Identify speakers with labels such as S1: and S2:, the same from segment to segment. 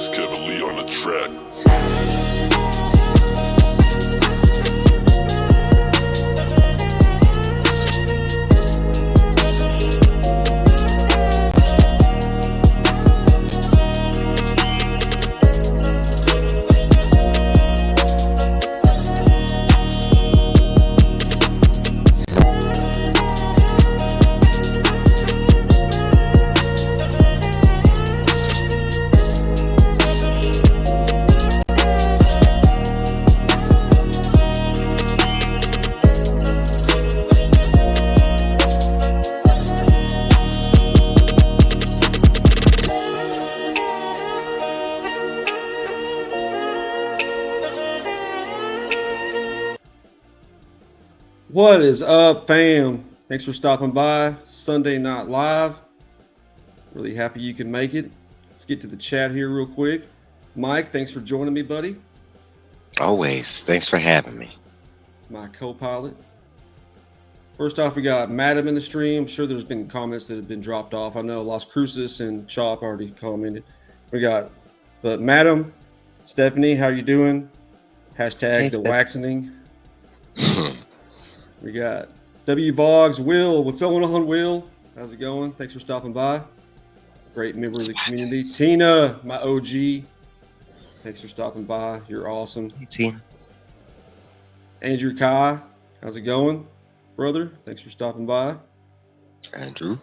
S1: It's Kevin Lee on the track.
S2: What is up, fam? Thanks for stopping by. Sunday Night Live. Really happy you can make it. Let's get to the chat here real quick. Mike, thanks for joining me, buddy.
S3: Always. Thanks for having me.
S2: My co-pilot. First off, we got Madam in the stream. I'm sure there's been comments that have been dropped off. I know Las Cruces and Chop already commented. But Madam, Stephanie, how you doing? Hashtag
S3: Thanks,
S2: the waxening. We got W Vogs, Will. What's going on, Will? How's it going? Thanks for stopping by. Great member of the community. Tina, my OG. Thanks for stopping by. You're awesome.
S3: Hey, Tina.
S2: Andrew Kai, how's it going, brother? Thanks for stopping by.
S3: Andrew.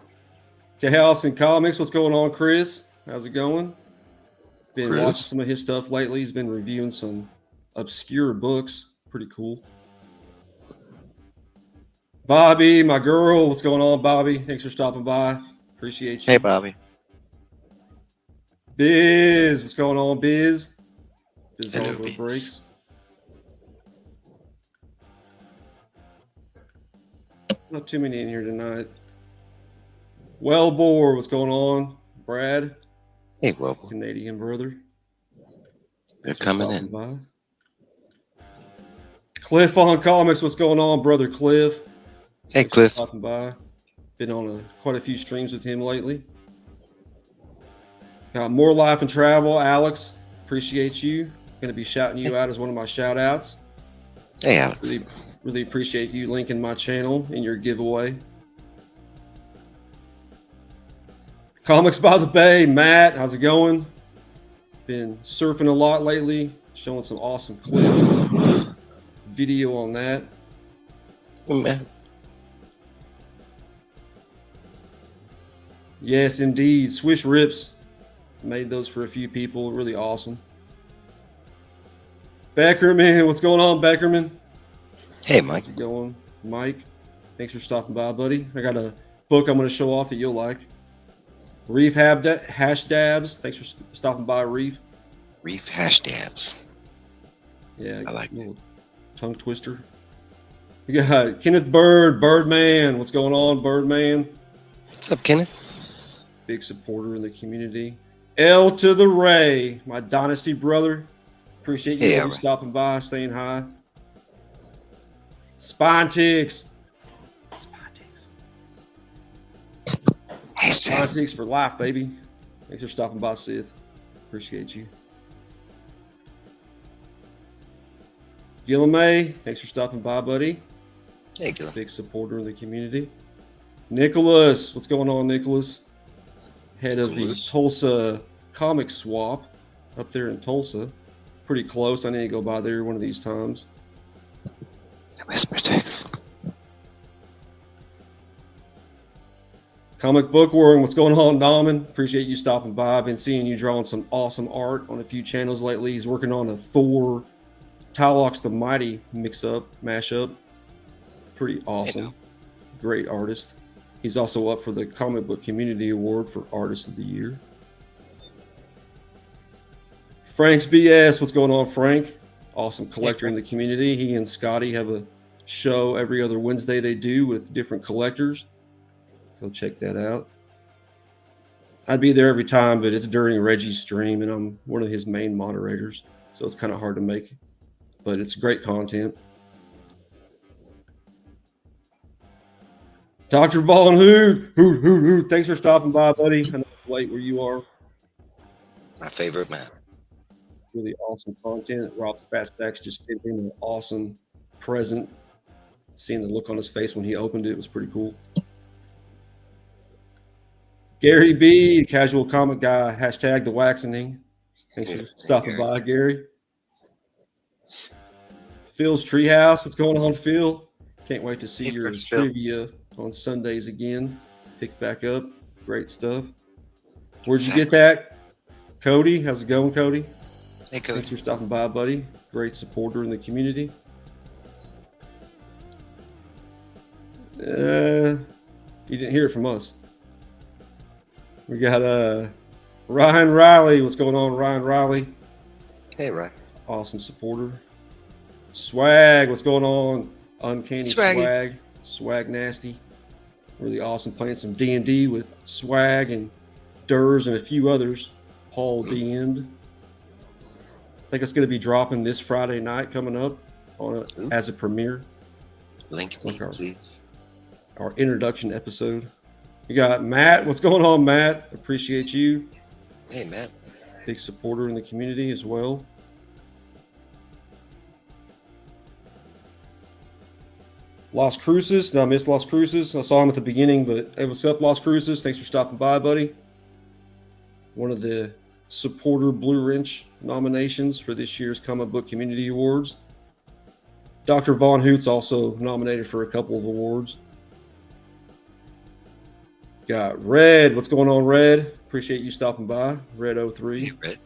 S2: Chaos and Comics, what's going on, Chris? How's it going? Been
S3: Chris.
S2: watching some of his stuff lately. He's been reviewing some obscure books. Pretty cool. Bobby, my girl, what's going on, Bobby? Thanks for stopping by. Appreciate you.
S3: Hey, Bobby.
S2: Biz, what's going on, Biz? Biz
S3: Hello,
S2: over
S3: Biz.
S2: breaks. Not too many in here tonight. Wellbore, what's going on? Brad,
S3: Hey, well,
S2: Canadian brother.
S3: they're
S2: Thanks for
S3: coming
S2: stopping
S3: in.
S2: by. Cliff on Comics, what's going on, brother Cliff?
S3: Hey,
S2: Thanks for
S3: Cliff.
S2: stopping by. Been on quite a few streams with him lately. Got More Life and Travel, Alex. Appreciate you. Going to be shouting you out as one of my shout outs.
S3: Hey, Alex.
S2: Really appreciate you linking my channel in your giveaway. Comics by the Bay, Matt, how's it going? Been surfing a lot lately, showing some awesome clips. Video on that.
S3: Oh, man.
S2: Yes, indeed. Swish Rips. Made those for a few people. Really awesome. Beckerman, what's going on, Beckerman?
S3: Hey, Mike.
S2: How's it going? Mike, thanks for stopping by, buddy. I got a book I'm going to show off that you'll like. Reef Hash Dabs. Thanks for stopping by, Reef.
S3: Reef hash dabs.
S2: Yeah,
S3: I like
S2: a little tongue twister. We got Kenneth Birdman. What's going on, Birdman?
S3: What's up, Kenneth?
S2: Big supporter in the community. L to the Ray, my Dynasty brother. Appreciate you
S3: Hey,
S2: for
S3: Ray.
S2: stopping by, saying hi. Spontics.
S3: Hey, Seth.
S2: Spontics for life, baby. Thanks for stopping by, Sith. Appreciate you. Gillamay, thanks for stopping by, buddy.
S3: Hey, Gil.
S2: Big supporter in the community. Nicholas, what's going on, Nicholas? Head of the
S3: Nicholas.
S2: Tulsa Comic Swap up there in Tulsa. Pretty close. I need to go by there one of these times.
S3: The Whisper Text.
S2: Comic Bookworm, what's going on, Nauman? Appreciate you stopping by. I've been seeing you drawing some awesome art on a few channels lately. He's working on a Thor Tylox the Mighty mashup. Pretty awesome. Great artist. He's also up for the Comic Book Community Award for Artist of the Year. Frank's BS, what's going on, Frank? Awesome collector in the community. He and Scotty have a show every other Wednesday they do with different collectors. Go check that out. I'd be there every time, but it's during Reggie's stream, and I'm one of his main moderators, so it's kind of hard to make. But it's great content. Dr. Vaughn Hood. Thanks for stopping by, buddy. I know it's late where you are.
S3: My favorite man.
S2: really awesome content. Rob's Fat Stacks just sent him an awesome present. Seeing the look on his face when he opened it was pretty cool. Gary B, casual comic guy, hashtag the waxening. Thanks for stopping by, Gary. Phil's Treehouse, what's going on, Phil? Can't wait to see your trivia on Sundays again. Pick back up. Great stuff. Where'd you get that? Cody, how's it going, Cody?
S3: Hey, Cody.
S2: Thanks for stopping by, buddy. Great supporter in the community. You didn't hear it from us. We got Ryan Riley. What's going on, Ryan Riley?
S3: Hey, Ryan.
S2: Awesome supporter. Swag. What's going on? Uncanny Swag. Swag Nasty. Really awesome. Playing some D&D with Swag and Durs and a few others. Paul DM'd. I think it's going to be dropping this Friday night coming up on as a premiere.
S3: Link me, please.
S2: Our introduction episode. You got Matt. What's going on, Matt? Appreciate you.
S3: Hey, Matt.
S2: Big supporter in the community as well. Las Cruces. No, I missed Las Cruces. I saw him at the beginning, but hey, what's up, Las Cruces? Thanks for stopping by, buddy. One of the supporter Blue Wrench nominations for this year's Comic Book Community Awards. Dr. Von Hoot's also nominated for a couple of awards. Got Red. What's going on, Red? Appreciate you stopping by. Red 03.
S3: Hey, Red.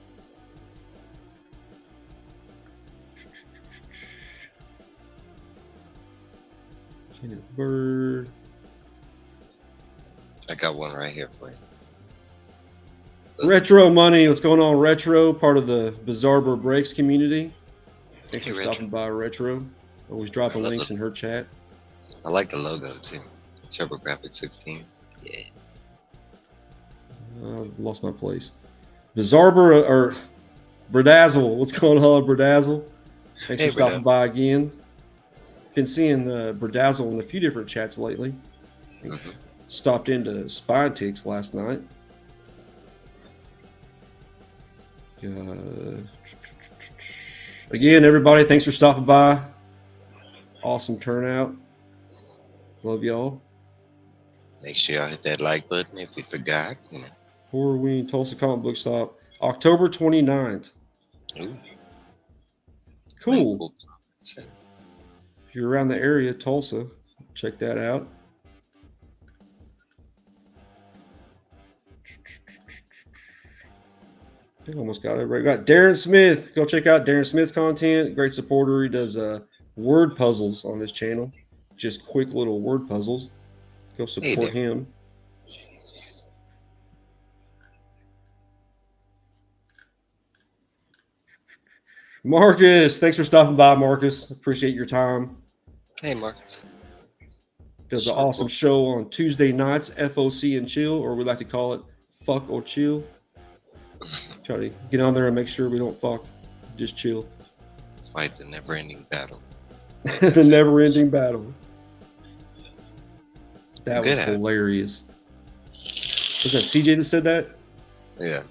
S2: Kenneth Bird.
S3: I got one right here for you.
S2: Retro Money. What's going on, Retro? Part of the Bizarre Breaks community. Thanks for stopping by, Retro. Always dropping links in her chat.
S3: I like the logo, too. TurboGrafx 16. Yeah.
S2: Lost my place. Bizarre or Berdazzle. What's going on, Berdazzle? Thanks for stopping by again. Been seeing Berdazzle in a few different chats lately. Stopped into Spine Ticks last night. Again, everybody, thanks for stopping by. Awesome turnout. Love y'all.
S3: Make sure y'all hit that like button if you forgot.
S2: Horrorween Tulsa Comic Book Stop, October 29th.
S3: Ooh.
S2: Cool. If you're around the area, Tulsa, check that out. I think I almost got it right. Got Darren Smith. Go check out Darren Smith's content. Great supporter. He does word puzzles on his channel. Just quick little word puzzles. Go support him. Marcus, thanks for stopping by, Marcus. Appreciate your time.
S3: Hey, Marcus.
S2: Does an awesome show on Tuesday nights, FOC and Chill, or we like to call it Fuck or Chill. Try to get on there and make sure we don't fuck, just chill.
S3: Fight the never-ending battle.
S2: The never-ending battle. That was hilarious. Was that CJ that said that?
S3: Yeah.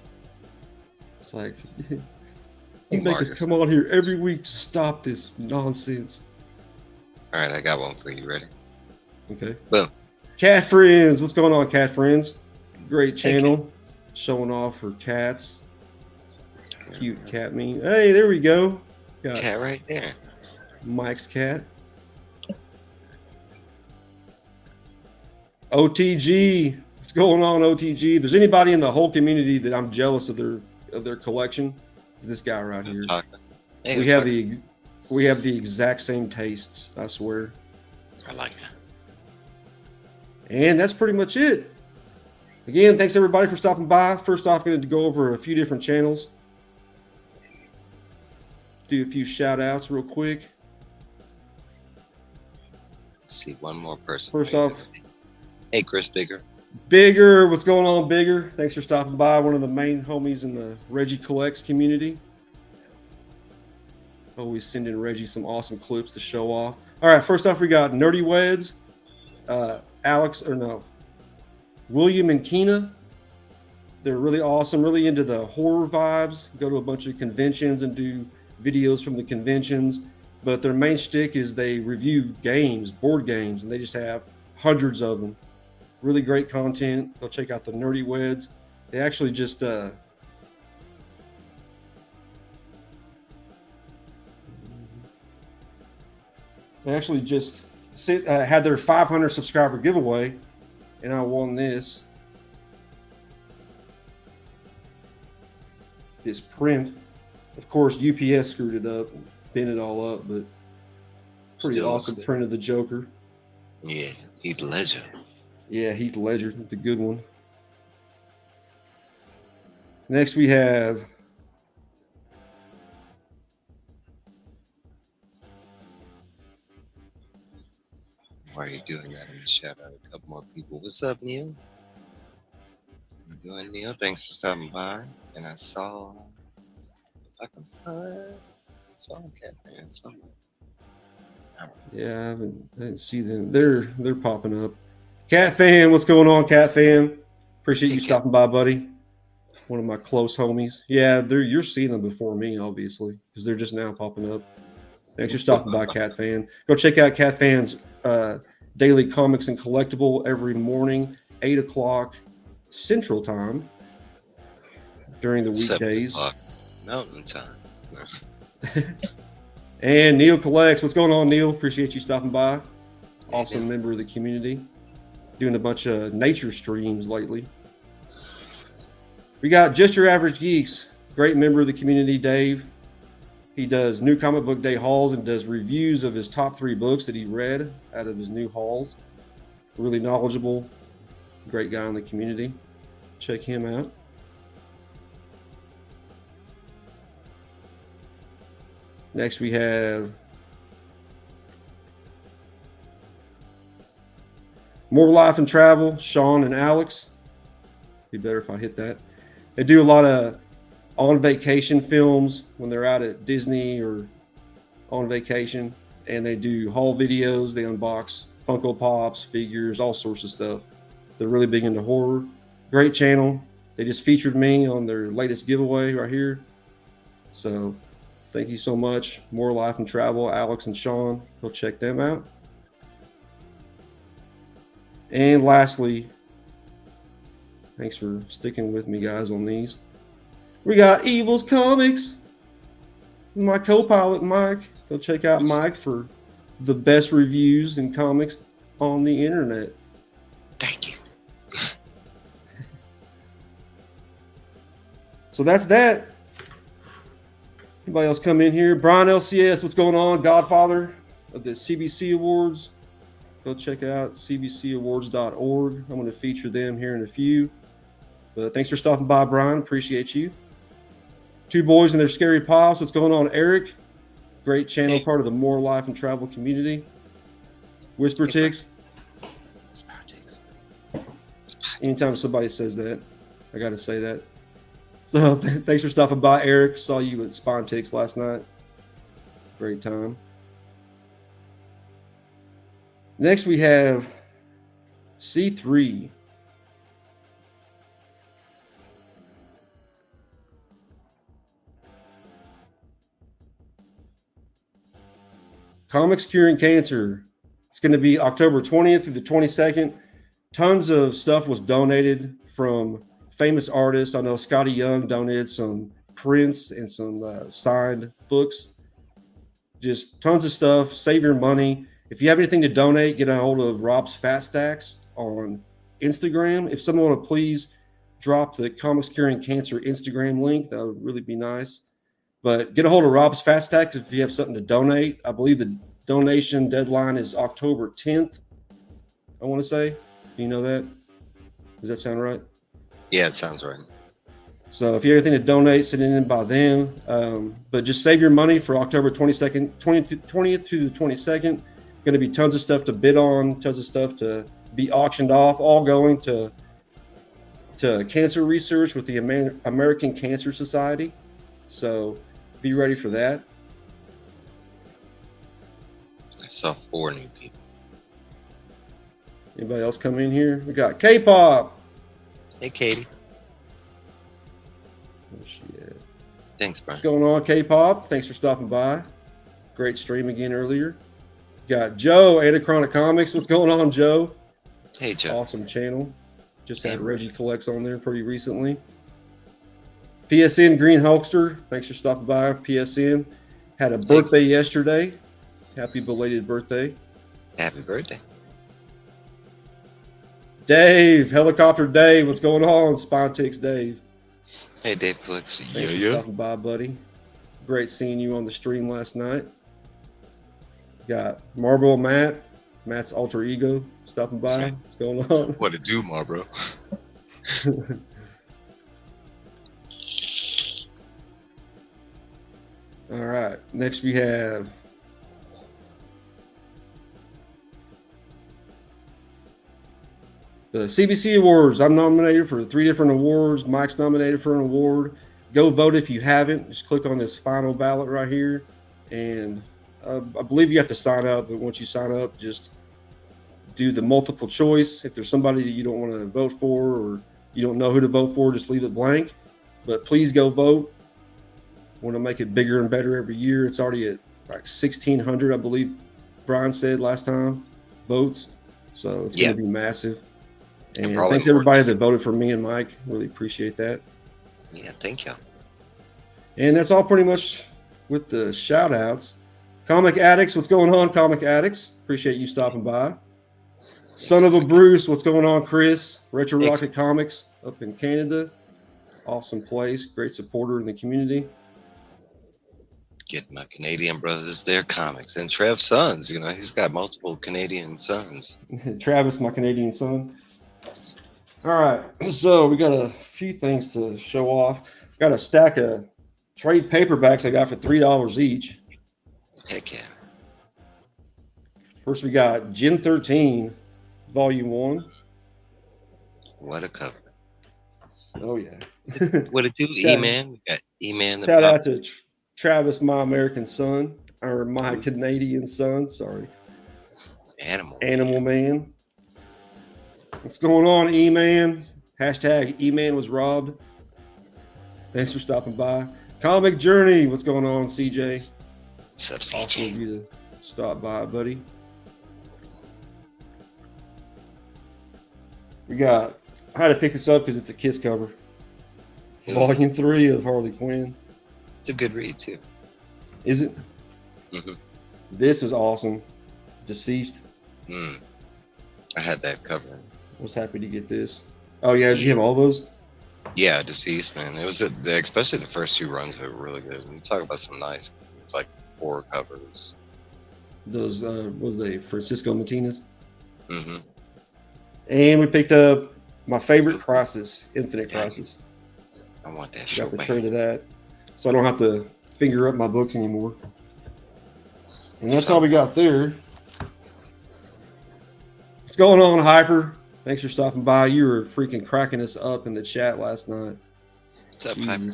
S2: It's like, you make us come on here every week to stop this nonsense.
S3: All right, I got one for you. Ready?
S2: Okay.
S3: Boom.
S2: Cat Friends. What's going on, Cat Friends? Great channel. Showing off her cats. Cute cat meme. Hey, there we go. Got
S3: cat right there.
S2: Mike's cat. OTG. What's going on, OTG? If there's anybody in the whole community that I'm jealous of their collection, it's this guy right here.
S3: Hey,
S2: we have the exact same tastes, I swear.
S3: I like that.
S2: And that's pretty much it. Again, thanks everybody for stopping by. First off, going to go over a few different channels. Do a few shout outs real quick.
S3: Let's see one more person.
S2: First off,
S3: hey, Chris Bigger.
S2: Bigger, what's going on, Bigger? Thanks for stopping by. One of the main homies in the Reggie Collects community. Always sending Reggie some awesome clips to show off. All right, first off, we got Nerdy Weds, William and Keena. They're really awesome, really into the horror vibes. Go to a bunch of conventions and do videos from the conventions. But their main shtick is they review games, board games, and they just have hundreds of them. Really great content. Go check out the Nerdy Weds. They actually just had their 500 subscriber giveaway, and I won this print. Of course, UPS screwed it up, and bent it all up, but pretty
S3: Still
S2: awesome
S3: looks good.
S2: print of the Joker.
S3: Yeah, Heath Ledger.
S2: Yeah, Heath Ledger, the good one. Next, we have
S3: Why are you doing that? I'm gonna shout out a couple more people. What's up, Neil? How you doing, Neil? Thanks for stopping by. And I saw, if I can find, I saw Catman somewhere.
S2: Yeah, I didn't see them. They're popping up. Cat Fan, what's going on, Cat Fan? Appreciate
S3: Hey,
S2: you
S3: Cat.
S2: stopping by, buddy. One of my close homies. Yeah, you're seeing them before me, obviously, because they're just now popping up. Thanks for stopping by, Cat Fan. Go check out Cat Fan's daily comics and collectible every morning, 8 o'clock Central Time during the
S3: 7
S2: weekdays.
S3: o'clock Mountain Time.
S2: And Neil Collects. What's going on, Neil? Appreciate you stopping by. Awesome
S3: Yeah.
S2: member of the community. Doing a bunch of nature streams lately. We got Just Your Average Geeks. Great member of the community, Dave. He does new comic book day hauls and does reviews of his top 3 books that he read out of his new hauls. Really knowledgeable. Great guy in the community. Check him out. Next, we have More Life and Travel, Sean and Alex. Be better if I hit that. They do a lot of on vacation films when they're out at Disney or on vacation, and they do haul videos. They unbox Funko Pops, figures, all sorts of stuff. They're really big into horror. Great channel. They just featured me on their latest giveaway right here. So thank you so much. More Life and Travel, Alex and Sean. Go check them out. And lastly, thanks for sticking with me, guys, on these. We got Evil's Comics. My co-pilot, Mike. Go check out Mike for the best reviews and comics on the internet.
S3: Thank you.
S2: So that's that. Anybody else come in here? Brian LCS, what's going on? Godfather of the CBC Awards. Go check out cbcawards.org. I'm going to feature them here in a few. But thanks for stopping by, Brian. Appreciate you. Two Boys and Their Scary Pops. What's going on, Eric? Great channel,
S3: Hey.
S2: part of the More Life and Travel community. Whisper
S3: Hey,
S2: Ticks. Anytime somebody says that, I got to say that. So thanks for stopping by, Eric. Saw you at Spontics last night. Great time. Next, we have C3. Comics Curing Cancer. It's going to be October 20th through the 22nd. Tons of stuff was donated from famous artists. I know Scotty Young donated some prints and some signed books. Just tons of stuff. Save your money. If you have anything to donate, get a hold of Rob's Fat Stacks on Instagram. If someone would please drop the Comics Curing Cancer Instagram link, that would really be nice. But get a hold of Rob's Fat Stacks if you have something to donate. I believe the donation deadline is October 10th, I want to say. Do you know that? Does that sound right?
S3: Yeah, it sounds right.
S2: So if you have anything to donate, send it in by then. But just save your money for October 22nd, 20th through the 22nd. Going to be tons of stuff to bid on, tons of stuff to be auctioned off, all going to cancer research with the American Cancer Society. So be ready for that.
S3: I saw 4 new people.
S2: Anybody else come in here? We got K-pop.
S3: Hey, Katie.
S2: Where's she at?
S3: Thanks, Brian.
S2: What's going on, K-pop? Thanks for stopping by. Great stream again earlier. Got Joe, Anachronic Comics. What's going on, Joe?
S3: Hey, Joe.
S2: Awesome channel. Just had
S3: Hey,
S2: Reggie Collects on there pretty recently. PSN Green Hulkster. Thanks for stopping by, PSN. Had a birthday yesterday. Happy belated birthday.
S3: Happy birthday.
S2: Dave, Helicopter Dave. What's going on? Spontics Dave.
S3: Hey, Dave Collects.
S2: Thanks for stopping by, buddy. Great seeing you on the stream last night. Got Marble Matt, Matt's alter ego, stopping by. What's going on?
S3: What it do, bro?
S2: All right. Next we have the CBC Awards. I'm nominated for 3 different awards. Mike's nominated for an award. Go vote if you haven't. Just click on this final ballot right here. And I believe you have to sign up. But once you sign up, just do the multiple choice. If there's somebody that you don't want to vote for or you don't know who to vote for, just leave it blank. But please go vote. Want to make it bigger and better every year. It's already at like 1,600, I believe Brian said last time, votes. So it's going to be massive. And thanks everybody that voted for me and Mike. Really appreciate that.
S3: Yeah, thank you.
S2: And that's all pretty much with the shout outs. Comic Addicts, what's going on, Comic Addicts? Appreciate you stopping by. Son of a Bruce, what's going on, Chris? Retro Rocket Comics up in Canada. Awesome place, great supporter in the community.
S3: Get my Canadian brothers their comics. And Trev's sons, you know, he's got multiple Canadian sons.
S2: Travis, my Canadian son. All right, so we got a few things to show off. Got a stack of trade paperbacks I got for $3 each.
S3: Heck yeah.
S2: First, we got Gen 13, Volume 1.
S3: What a cover.
S2: Oh, yeah.
S3: What it do, E-Man? We got E-Man.
S2: Shout out to Travis, my American son, or my Canadian son, sorry. Animal Man. What's going on, E-Man? Hashtag E-Man was robbed. Thanks for stopping by. Comic Journey. What's going on, CJ?
S3: What's up, CJ?
S2: Awesome of you to stop by, buddy. I had to pick this up because it's a Kiss cover. Volume 3 of Harley Quinn.
S3: It's a good read, too.
S2: Is it?
S3: Mm-hmm.
S2: This is awesome. Deceased.
S3: I had that cover.
S2: Was happy to get this. Oh, yeah. Did you have all those?
S3: Yeah, Deceased, man. It was especially the first 2 runs were really good. We talk about some nice, like, horror covers.
S2: Those, was they Francisco Martinez?
S3: Mm-hmm.
S2: And we picked up my favorite Crisis, Infinite Crisis.
S3: I want that show.
S2: Got the trade of that. So I don't have to finger up my books anymore. And that's all we got there. What's going on, Hyper? Thanks for stopping by. You were freaking cracking us up in the chat last night.
S3: What's up, Hyper?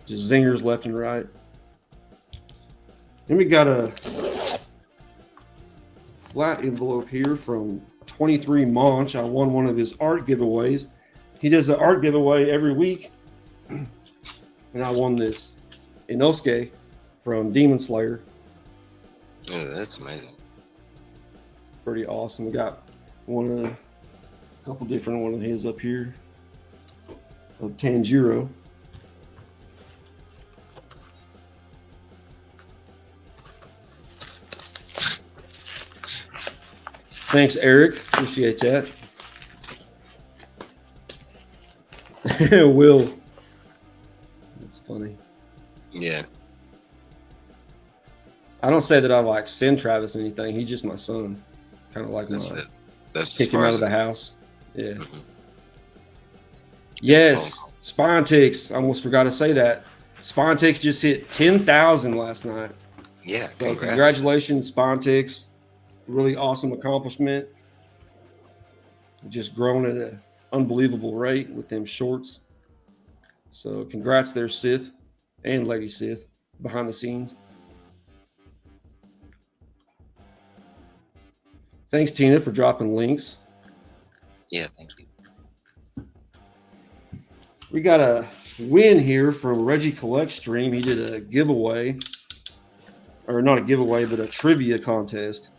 S2: Just zingers left and right. Then we got a flat envelope here from 23 Monch. I won one of his art giveaways. He does an art giveaway every week. And I won this Inosuke from Demon Slayer.
S3: Oh, that's amazing.
S2: Pretty awesome. We got a couple different one of his up here of Tanjiro. Thanks, Eric. Appreciate that. Will. That's funny.
S3: Yeah.
S2: I don't say that I like send Travis anything. He's just my son. Kind of like
S3: that's
S2: kick him out of the house. Yeah.
S3: Mm-hmm.
S2: Yes. Spontics. I almost forgot to say that. Spontics just hit 10,000 last night.
S3: Yeah.
S2: So congratulations, Spontics. Really awesome accomplishment. Just grown at an unbelievable rate with them shorts. So congrats there, Sith and Lady Sith behind the scenes. Thanks, Tina, for dropping links.
S3: Yeah, thank you.
S2: We got a win here from Reggie Collect stream. He did a giveaway, or not a giveaway, but a trivia contest.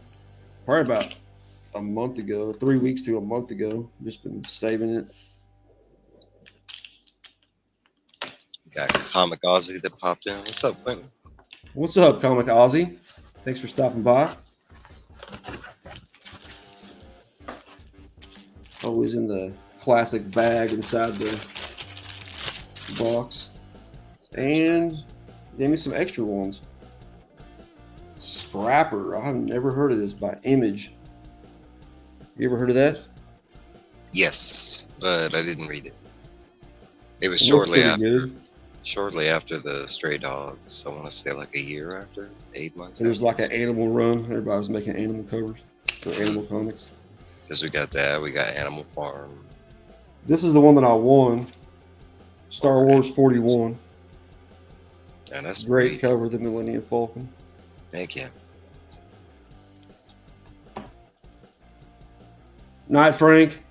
S2: Probably about a month ago, 3 weeks to a month ago. Just been saving it.
S3: Got Comic Aussie that popped in. What's up, Quentin?
S2: What's up, Comic Aussie? Thanks for stopping by. Always in the classic bag inside the box. And gave me some extra ones. Scrapper. I've never heard of this by Image. You ever heard of that?
S3: Yes, but I didn't read it. It was
S2: It
S3: shortly
S2: looks
S3: after.
S2: pretty good.
S3: Shortly after the Stray Dogs. I want to say like a year after, 8 months.
S2: It was like an animal run. Everybody was making animal covers for animal comics.
S3: Because we got that. We got Animal Farm.
S2: This is the one that I won. Star Wars 41.
S3: And that's
S2: Great cover, the Millennium Falcon.
S3: Thank you.
S2: Night, Frank.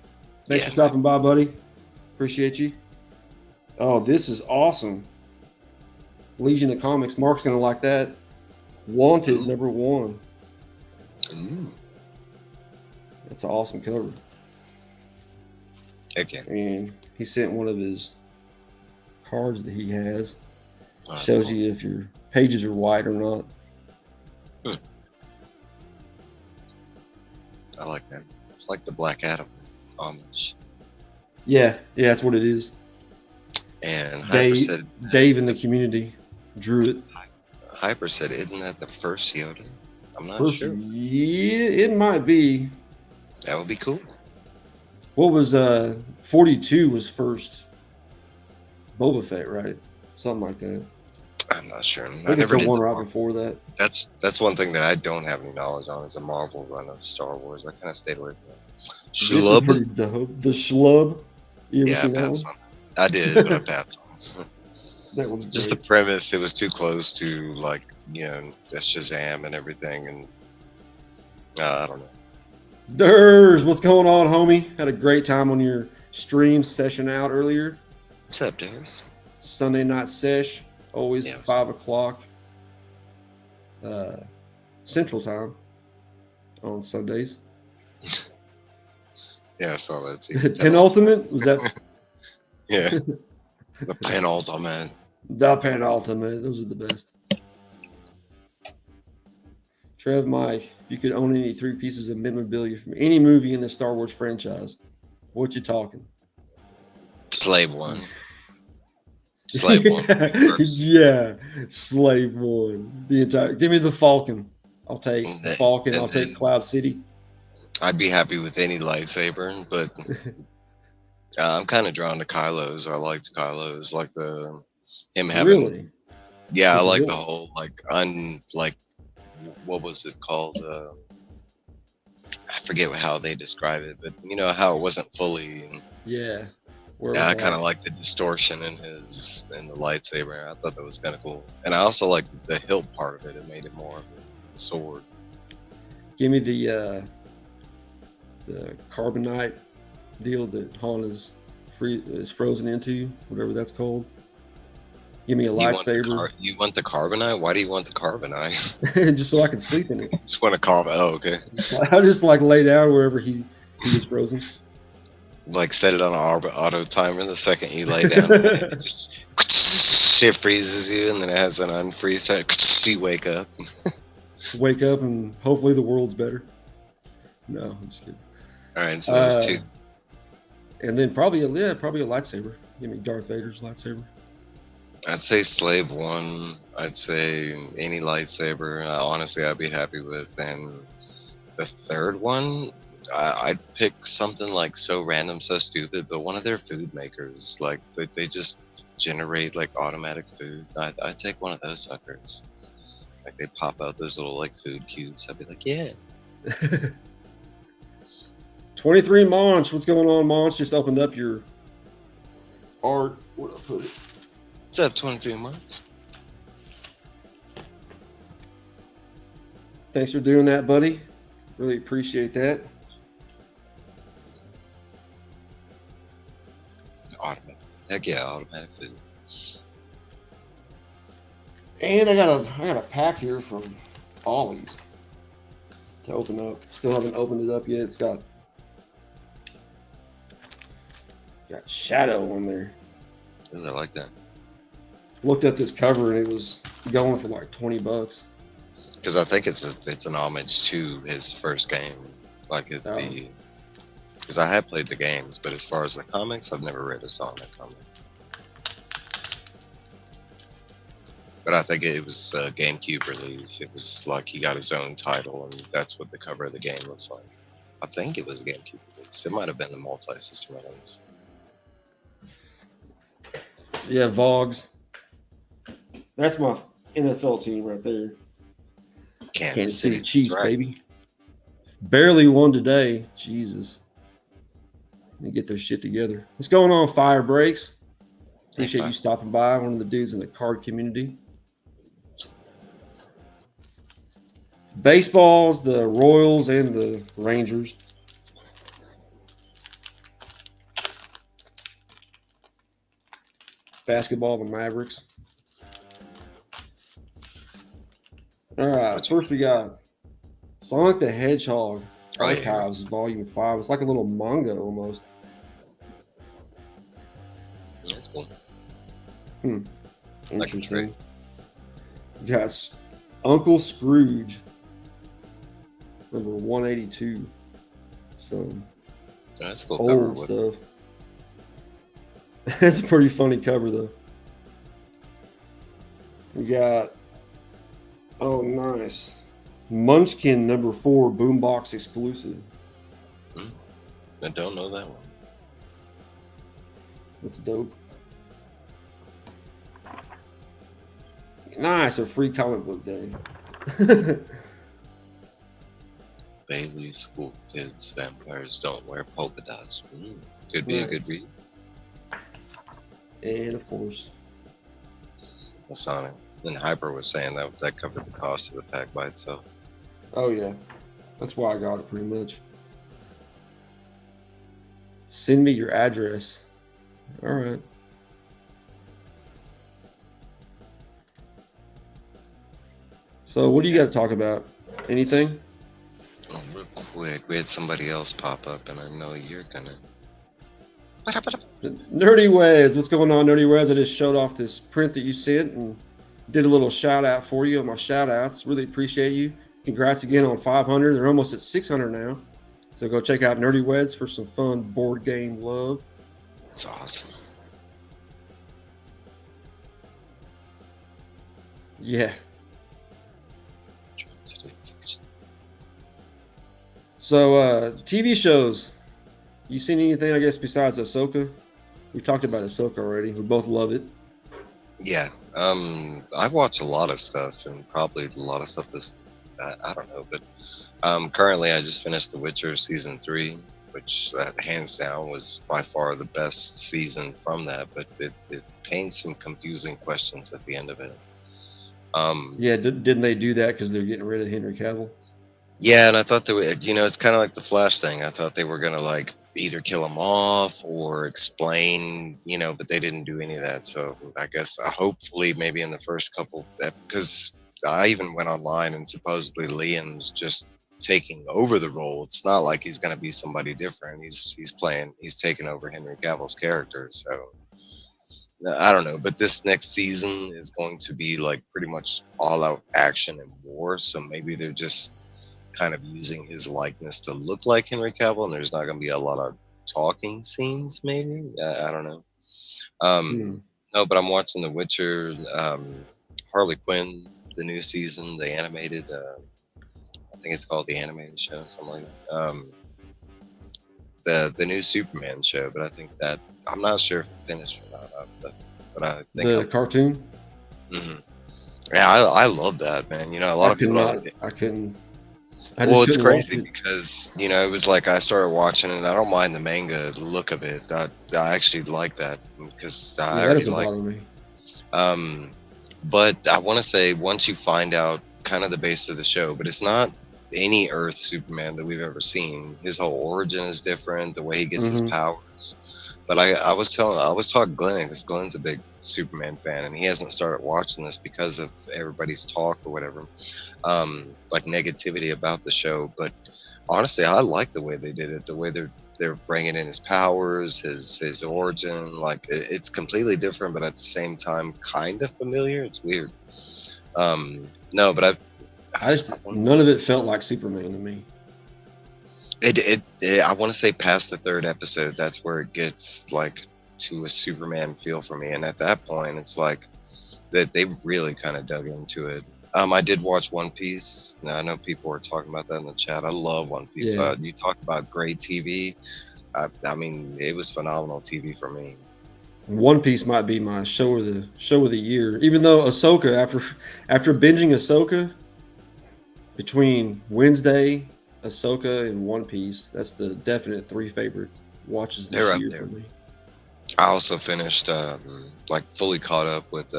S2: Thanks
S3: Yeah,
S2: for stopping by, buddy. Appreciate you. Oh, this is awesome. Legion of Comics. Mark's going to like that. Wanted,
S3: Ooh.
S2: #1.
S3: Ooh.
S2: That's an awesome cover.
S3: Heck yeah.
S2: And he sent one of his cards that he has.
S3: Oh, that's
S2: Shows
S3: cool.
S2: you if your pages are white or not.
S3: I like that. It's like the Black Adam homage.
S2: Yeah, that's what it is.
S3: And Hyper
S2: Dave,
S3: said,
S2: Dave in the community drew it.
S3: Hyper said, isn't that the first Yoda? I'm not
S2: First,
S3: sure.
S2: yeah, it might be.
S3: That would be cool.
S2: What was 42 was first Boba Fett, right? Something like that.
S3: I'm not sure.
S2: I
S3: I
S2: think it's
S3: never
S2: the
S3: did
S2: one
S3: the
S2: right
S3: Marvel.
S2: before that.
S3: That's one thing that I don't have any knowledge on is the Marvel run of Star Wars. I kind of stayed away from that.
S2: This is
S3: Schlub?
S2: pretty dope. The Schlub. You ever
S3: Yeah, I
S2: seen that one?
S3: passed on. I did, but I passed on.
S2: That one's
S3: Just the
S2: great.
S3: premise, it was too close to like, you know, the Shazam and everything, and I don't know.
S2: Durs, what's going on, homie? Had a great time on your stream session out earlier.
S3: What's up, Darius?
S2: Sunday night sesh, always
S3: Yes.
S2: 5 o'clock Central Time on Sundays.
S3: Yeah, I saw that too.
S2: Penultimate? Was that
S3: Yeah, the penultimate.
S2: the penultimate? Those are the best. Trev, Mike, if you could own any 3 pieces of memorabilia from any movie in the Star Wars franchise, what you talking?
S3: Slave One. Slave One. First.
S2: Yeah, Slave One. The entire. Give me the Falcon. I'll take
S3: And
S2: the
S3: then-
S2: Falcon.
S3: and
S2: I'll take
S3: then-
S2: Cloud City.
S3: I'd be happy with any lightsaber, but I'm kind of drawn to Kylo's. I liked Kylo's, like him having.
S2: Really?
S3: Yeah, I like
S2: Really?
S3: the whole what was it called? I forget how they describe it, but you know how it wasn't fully. And,
S2: Yeah. Where
S3: yeah,
S2: was
S3: I kind
S2: that?
S3: of like the distortion in the lightsaber. I thought that was kind of cool, and I also like the hilt part of it. It made it more of a sword.
S2: Give me the carbonite deal that Han is frozen into, whatever that's called. Give me a lightsaber,
S3: You want the carbonite? Why do you want the carbonite?
S2: just so I can sleep in it.
S3: Just want to carve. Oh, okay.
S2: I just like lay down wherever he is frozen.
S3: Like set it on an auto timer. The second you lay down, it just it freezes you, and then it has an unfreeze. You wake up.
S2: Wake up and hopefully the world's better. No, I'm just kidding.
S3: All right, so there's 2.
S2: And then probably a lightsaber. Give me Darth Vader's lightsaber.
S3: I'd say Slave One. I'd say any lightsaber. Honestly, I'd be happy with. And the third one, I'd pick something like so random, so stupid, but one of their food makers. Like they just generate like automatic food. I'd take one of those suckers. Like they pop out those little like food cubes. I'd be like, yeah.
S2: 23 Monch, what's going on, Monch? Just opened up your art. Where'd I put it?
S3: What's up, 23 months?
S2: Thanks for doing that, buddy. Really appreciate that.
S3: Automatic. Heck yeah, automatic food.
S2: And I got a pack here from Ollie's to open up. Still haven't opened it up yet. It's got Shadow on there.
S3: Ooh, I like that.
S2: Looked at this cover and it was going for like $20.
S3: Because I think it's an homage to his first game, like
S2: Oh.
S3: because I have played the games, but as far as the comics, I've never read a Sonic comic. But I think it was a GameCube release. It was like he got his own title, and that's what the cover of the game looks like. I think it was a GameCube release. It might have been a multi-system release.
S2: Yeah, Vogs. That's my NFL team right there. Kansas City Chiefs,
S3: right.
S2: baby. Barely won today. Jesus. They get their shit together. What's going on, Fire Breaks? Appreciate you stopping by. One of the dudes in the card community. Baseball's the Royals and the Rangers. Basketball, the Mavericks. All right, first we got Sonic the Hedgehog Archives, Volume 5. It's like a little manga almost.
S3: That's cool.
S2: Interesting. You got Uncle Scrooge, number 182. Some
S3: That's cool cover.
S2: old stuff. That's a pretty funny cover, though. We got, oh, nice. Munchkin number 4 boombox exclusive.
S3: I don't know that one.
S2: That's dope. Nice, a free comic book day.
S3: Bailey, school kids, vampires don't wear polka dots. Could be a good read.
S2: And of course,
S3: Sonic. And Hyper was saying that covered the cost of the pack by itself.
S2: Oh yeah, that's why I got it pretty much. Send me your address. All right. So what do you got to talk about? Anything?
S3: Oh, real quick, we had somebody else pop up, and I know you're gonna.
S2: Nerdy Wes, what's going on, Nerdy Wes? I just showed off this print that you sent and did a little shout out for you on my shout outs. Really appreciate you. Congrats again on 500. They're almost at 600 now. So go check out Nerdy Weds for some fun board game love.
S3: That's awesome.
S2: Yeah. So TV shows. You seen anything, I guess, besides Ahsoka? We talked about Ahsoka already. We both love it.
S3: Yeah. I watch a lot of stuff, and probably a lot of stuff I don't know, but currently I just finished The Witcher season 3, which hands down was by far the best season from that, but it paints some confusing questions at the end of it.
S2: Yeah, didn't they do that because they're getting rid of Henry Cavill?
S3: Yeah, and I thought it's kind of like the Flash thing. I thought they were gonna like either kill him off or explain, but they didn't do any of that. So I guess hopefully maybe in the first couple, because I even went online and supposedly Liam's just taking over the role. It's not like he's gonna be somebody different. He's taking over Henry Cavill's character. So I don't know, but this next season is going to be like pretty much all out action and war. So maybe they're just kind of using his likeness to look like Henry Cavill, and there's not going to be a lot of talking scenes. Maybe I don't know. No, but I'm watching The Witcher, Harley Quinn, the new season, the animated. I think it's called the animated show, something like that. The new Superman show, but I think that I'm not sure if it finished or not. But I think
S2: the cartoon.
S3: Mm-hmm. Yeah, I love that, man. A lot of people.
S2: I couldn't.
S3: Well, it's crazy because it was like I started watching it. I don't mind the manga look of it. I actually like that because I already like. Me. But I want to say once you find out kind of the base of the show, but it's not any Earth Superman that we've ever seen. His whole origin is different. The way he gets his powers, But I was talking Glenn because Glenn's a big Superman fan, and he hasn't started watching this because of everybody's talk or whatever, like negativity about the show. But honestly, I like the way they did it. The way they're bringing in his powers, his origin. Like it's completely different, but at the same time, kind of familiar. It's weird. No, but I want
S2: None of it felt like Superman to me.
S3: I want to say past the third episode, that's where it gets like to a Superman feel for me, and at that point, it's like that they really kind of dug into it. I did watch One Piece. Now I know people were talking about that in the chat. I love One Piece.
S2: Yeah.
S3: You talk about great TV. I mean, it was phenomenal TV for me.
S2: One Piece might be my show of the year. Even though Ahsoka, after binging Ahsoka, between Wednesday, Ahsoka, and One Piece, that's the definite 3 favorite watches
S3: They're
S2: this
S3: up
S2: year
S3: there.
S2: for me.
S3: I also finished like fully caught up with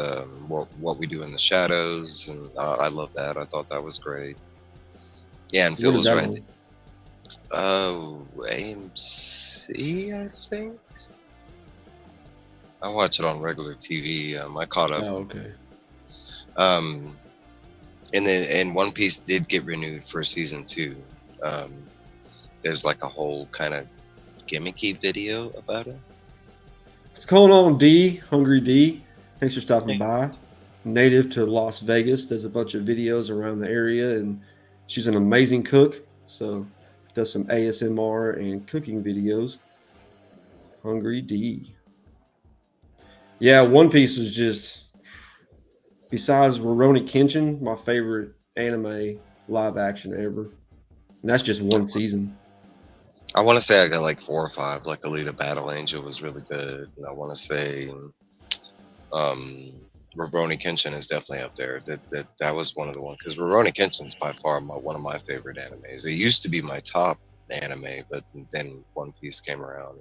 S3: what we do in the shadows, and I love that. I thought that was great. Yeah, and Phil
S2: What is
S3: was
S2: that
S3: right.
S2: on?
S3: Oh, AMC, I think. I watch it on regular TV. I caught up.
S2: Oh, okay.
S3: Um, and One Piece did get renewed for season 2. Um, there's like a whole kind of gimmicky video about it.
S2: What's going on, D? Hungry D? Thanks for stopping by. Native to Las Vegas, does a bunch of videos around the area, and she's an amazing cook. So does some ASMR and cooking videos. Hungry D. Yeah, One Piece is just, besides Rurouni Kenshin, my favorite anime live action ever. And that's just one season.
S3: I want to say I got like 4 or 5. Like Alita Battle Angel was really good, and I want to say Rurouni Kenshin is definitely up there. That was one of the ones, because Rurouni Kenshin is by far one of my favorite animes. It used to be my top anime, but then One Piece came around.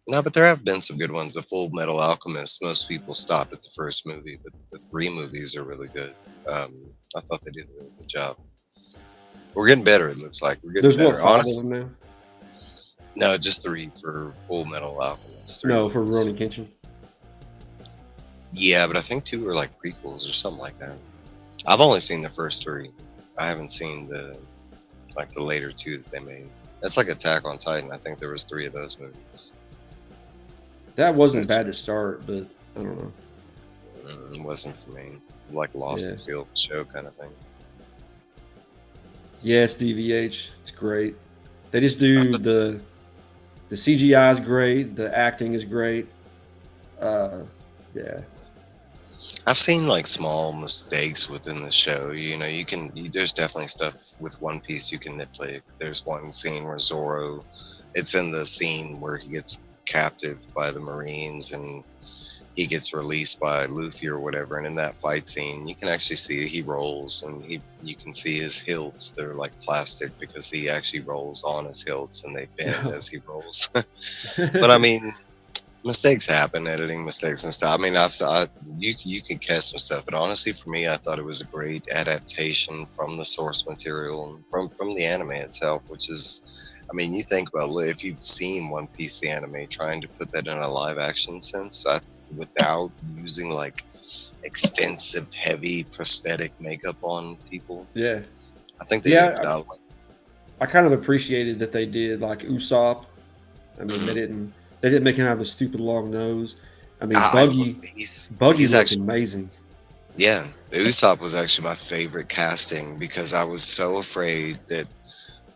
S3: No, but there have been some good ones. The Full Metal Alchemist, most people stop at the first movie, but the 3 movies are really good. I thought they did a really good job. We're getting better, it looks like. We're getting
S2: There's
S3: better.
S2: what, 5 of them now?
S3: No, just 3 for Full Metal Alchemist. 3
S2: No, for
S3: movies.
S2: Rurouni Kenshin.
S3: Yeah, but I think 2 are like prequels or something like that. I've only seen the first 3. I haven't seen the later 2 that they made. That's like Attack on Titan. I think there was 3 of those movies.
S2: That wasn't bad to start, but I don't know.
S3: It wasn't for me. Like Lost
S2: Yeah.
S3: in Field show kind of thing.
S2: Yes, DVH, it's great. They just do the CGI is great, the acting is great. Yeah.
S3: I've seen like small mistakes within the show. You know, there's definitely stuff with One Piece you can nitpick. There's one scene where Zoro, it's in the scene where he gets captive by the Marines and he gets released by Luffy or whatever. And in that fight scene, you can actually see he rolls, and you can see his hilts. They're like plastic because he actually rolls on his hilts and they bend as he rolls. But I mean, mistakes happen, editing mistakes and stuff. I mean, you can catch some stuff, but honestly, for me, I thought it was a great adaptation from the source material and from the anime itself, which is, I mean, you think about if you've seen One Piece, the anime, trying to put that in a live action sense without using like extensive, heavy prosthetic makeup on people.
S2: Yeah.
S3: I think they did it.
S2: I kind of appreciated that they did like Usopp. I mean, they didn't make him have a stupid long nose. I mean, Buggy's looked amazing.
S3: Yeah, Usopp was actually my favorite casting because I was so afraid that,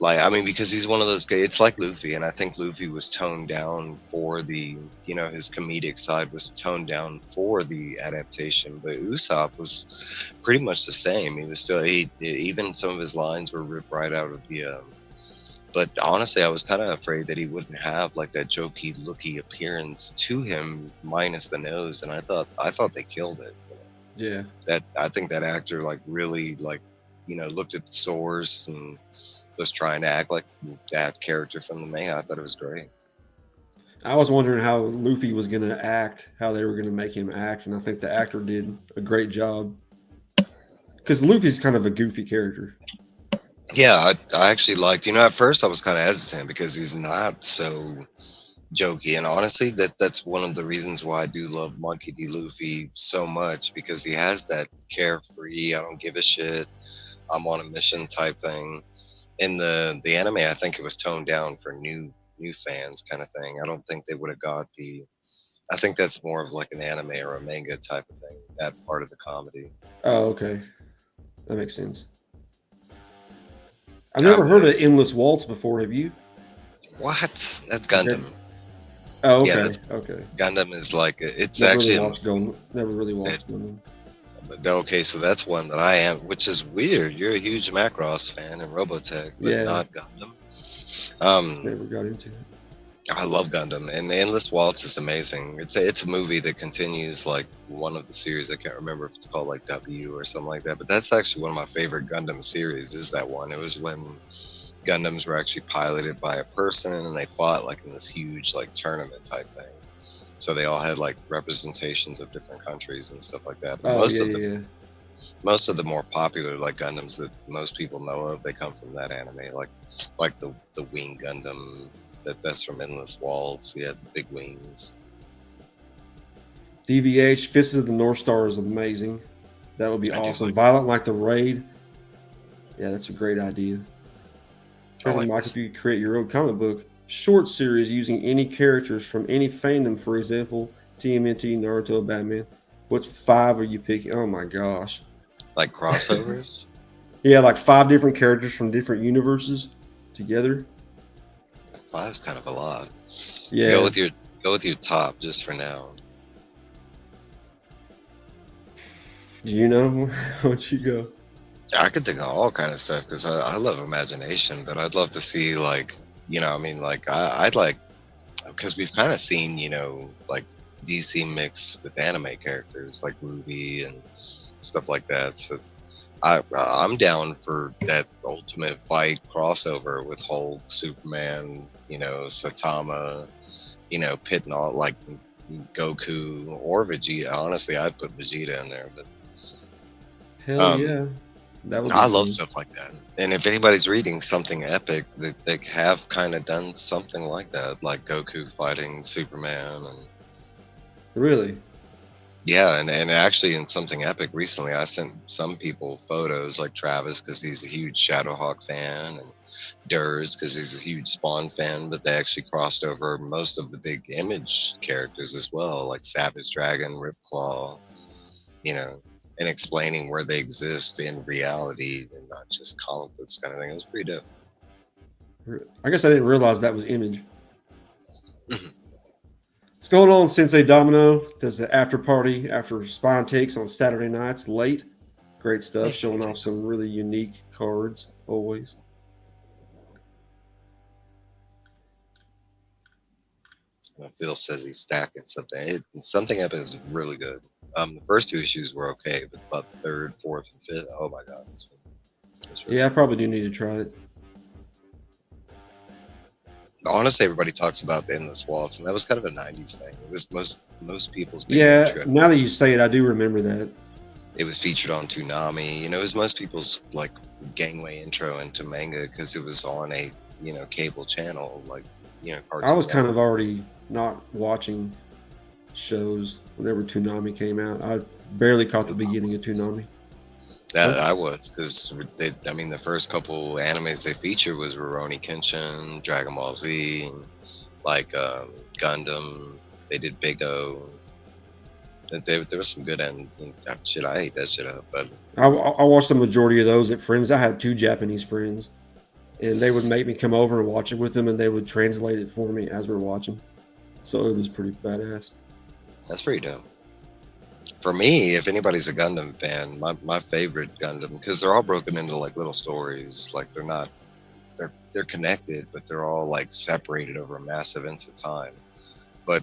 S3: like, I mean, because he's one of those guys. It's like Luffy, and I think Luffy was toned down for the, his comedic side was toned down for the adaptation, but Usopp was pretty much the same. He was still, even some of his lines were ripped right out of the. But honestly, I was kind of afraid that he wouldn't have like that jokey, looky appearance to him, minus the nose. And I thought they killed it.
S2: Yeah.
S3: I think that actor like really like, looked at the source and was trying to act like that character from the manga. I thought it was great.
S2: I was wondering how Luffy was going to act, how they were going to make him act, and I think the actor did a great job. Because Luffy's kind of a goofy character.
S3: Yeah, I actually liked, at first I was kind of hesitant because he's not so jokey, and honestly, that's one of the reasons why I do love Monkey D. Luffy so much because he has that carefree, I don't give a shit, I'm on a mission type thing. In the anime, I think it was toned down for new fans kind of thing. I don't think they would have got the. I think that's more of like an anime or a manga type of thing. That part of the comedy.
S2: Oh, okay, that makes sense. I've
S3: Um,
S2: never heard of Endless Waltz before. Have you?
S3: what? That's
S2: Is that?
S3: Gundam.
S2: Oh,
S3: Yeah,
S2: okay,
S3: that's
S2: okay.
S3: Gundam is like it's
S2: Never really
S3: actually a
S2: watched Gundam. Never really
S3: it,
S2: watched Gundam.
S3: okay. So that's one that I am, which is weird. You're a huge Macross fan and Robotech, but
S2: Yeah,
S3: not Gundam.
S2: just never got into it.
S3: I love Gundam, and Endless Waltz is amazing. It's a movie that continues like one of the series. I can't remember if it's called like W or something like that, but that's actually one of my favorite Gundam series. Is that one? It was when Gundams were actually piloted by a person, and they fought like in this huge like tournament type thing. So they all had like representations of different countries and stuff like that. But
S2: Oh yeah, yeah, yeah.
S3: most of the more popular like Gundams that most people know of, they come from that anime. Like the Wing Gundam. That's from Endless Waltz. Yeah, the big wings.
S2: DVH Fists of the North Star is amazing. That would be
S3: I do
S2: awesome.
S3: like.
S2: Violent like the Raid. Yeah, that's a great idea.
S3: I
S2: Trevor
S3: like
S2: Mike,
S3: this.
S2: if you could create your own comic book short series using any characters from any fandom, for example, TMNT, Naruto, Batman, which 5 are you picking? Oh my gosh.
S3: Like crossovers.
S2: Yeah, like 5 different characters from different universes together.
S3: Five's kind of a lot.
S2: Yeah.
S3: Go with your top just for now.
S2: Do you know what you go?
S3: I could think of all kind of stuff because I love imagination, but I'd love to see like I mean like I'd like because we've kind of seen like DC mix with anime characters like Ruby and stuff like that. So I'm down for that ultimate fight crossover with Hulk, Superman, Saitama, pitting all like Goku or Vegeta. Honestly, I'd put Vegeta in there, but
S2: Hell
S3: um,
S2: yeah. That would be
S3: I love
S2: cool.
S3: stuff like that. And if anybody's reading something epic, they have kind of done something like that, like Goku fighting Superman, and
S2: Really?
S3: yeah, and actually in something epic recently, I sent some people photos like Travis because he's a huge Shadowhawk fan, and Durs because he's a huge Spawn fan, but they actually crossed over most of the big Image characters as well, like Savage Dragon, Ripclaw, and explaining where they exist in reality and not just comic books kind of thing. It was pretty dope.
S2: I guess I didn't realize that was Image.
S3: Mhm.
S2: What's going on, Sensei Domino? Does the after party after Spine Takes on Saturday nights late. Great stuff,
S3: Thanks,
S2: showing
S3: Sensei.
S2: off some really unique cards always.
S3: Phil says he's stacking something. Something Epic is really good. The first 2 issues were okay, but about the 3rd, 4th, and 5th, oh my god, it's really
S2: Yeah, I probably do need to try it.
S3: honestly, everybody talks about the Endless Waltz, and that was kind of a '90s thing. It was most people's big
S2: Yeah,
S3: intro.
S2: now that you say it, I do remember that.
S3: It was featured on Toonami. It was most people's like gangway intro into manga because it was on a cable channel like Cartoon
S2: I was kind of
S3: Network.
S2: already not watching shows whenever Toonami came out. I barely caught the beginning of Toonami.
S3: That I was because the first couple animes they featured was Rurouni Kenshin, Dragon Ball Z, like Gundam. They did Big O. There was some good shit. I ate that shit up, but
S2: I watched the majority of those at friends. I had 2 Japanese friends, and they would make me come over and watch it with them, and they would translate it for me as we're watching. So it was pretty badass.
S3: that's pretty dope. For me, if anybody's a Gundam fan, my favorite Gundam because they're all broken into like little stories. Like they're connected, but they're all like separated over massive ints of time. But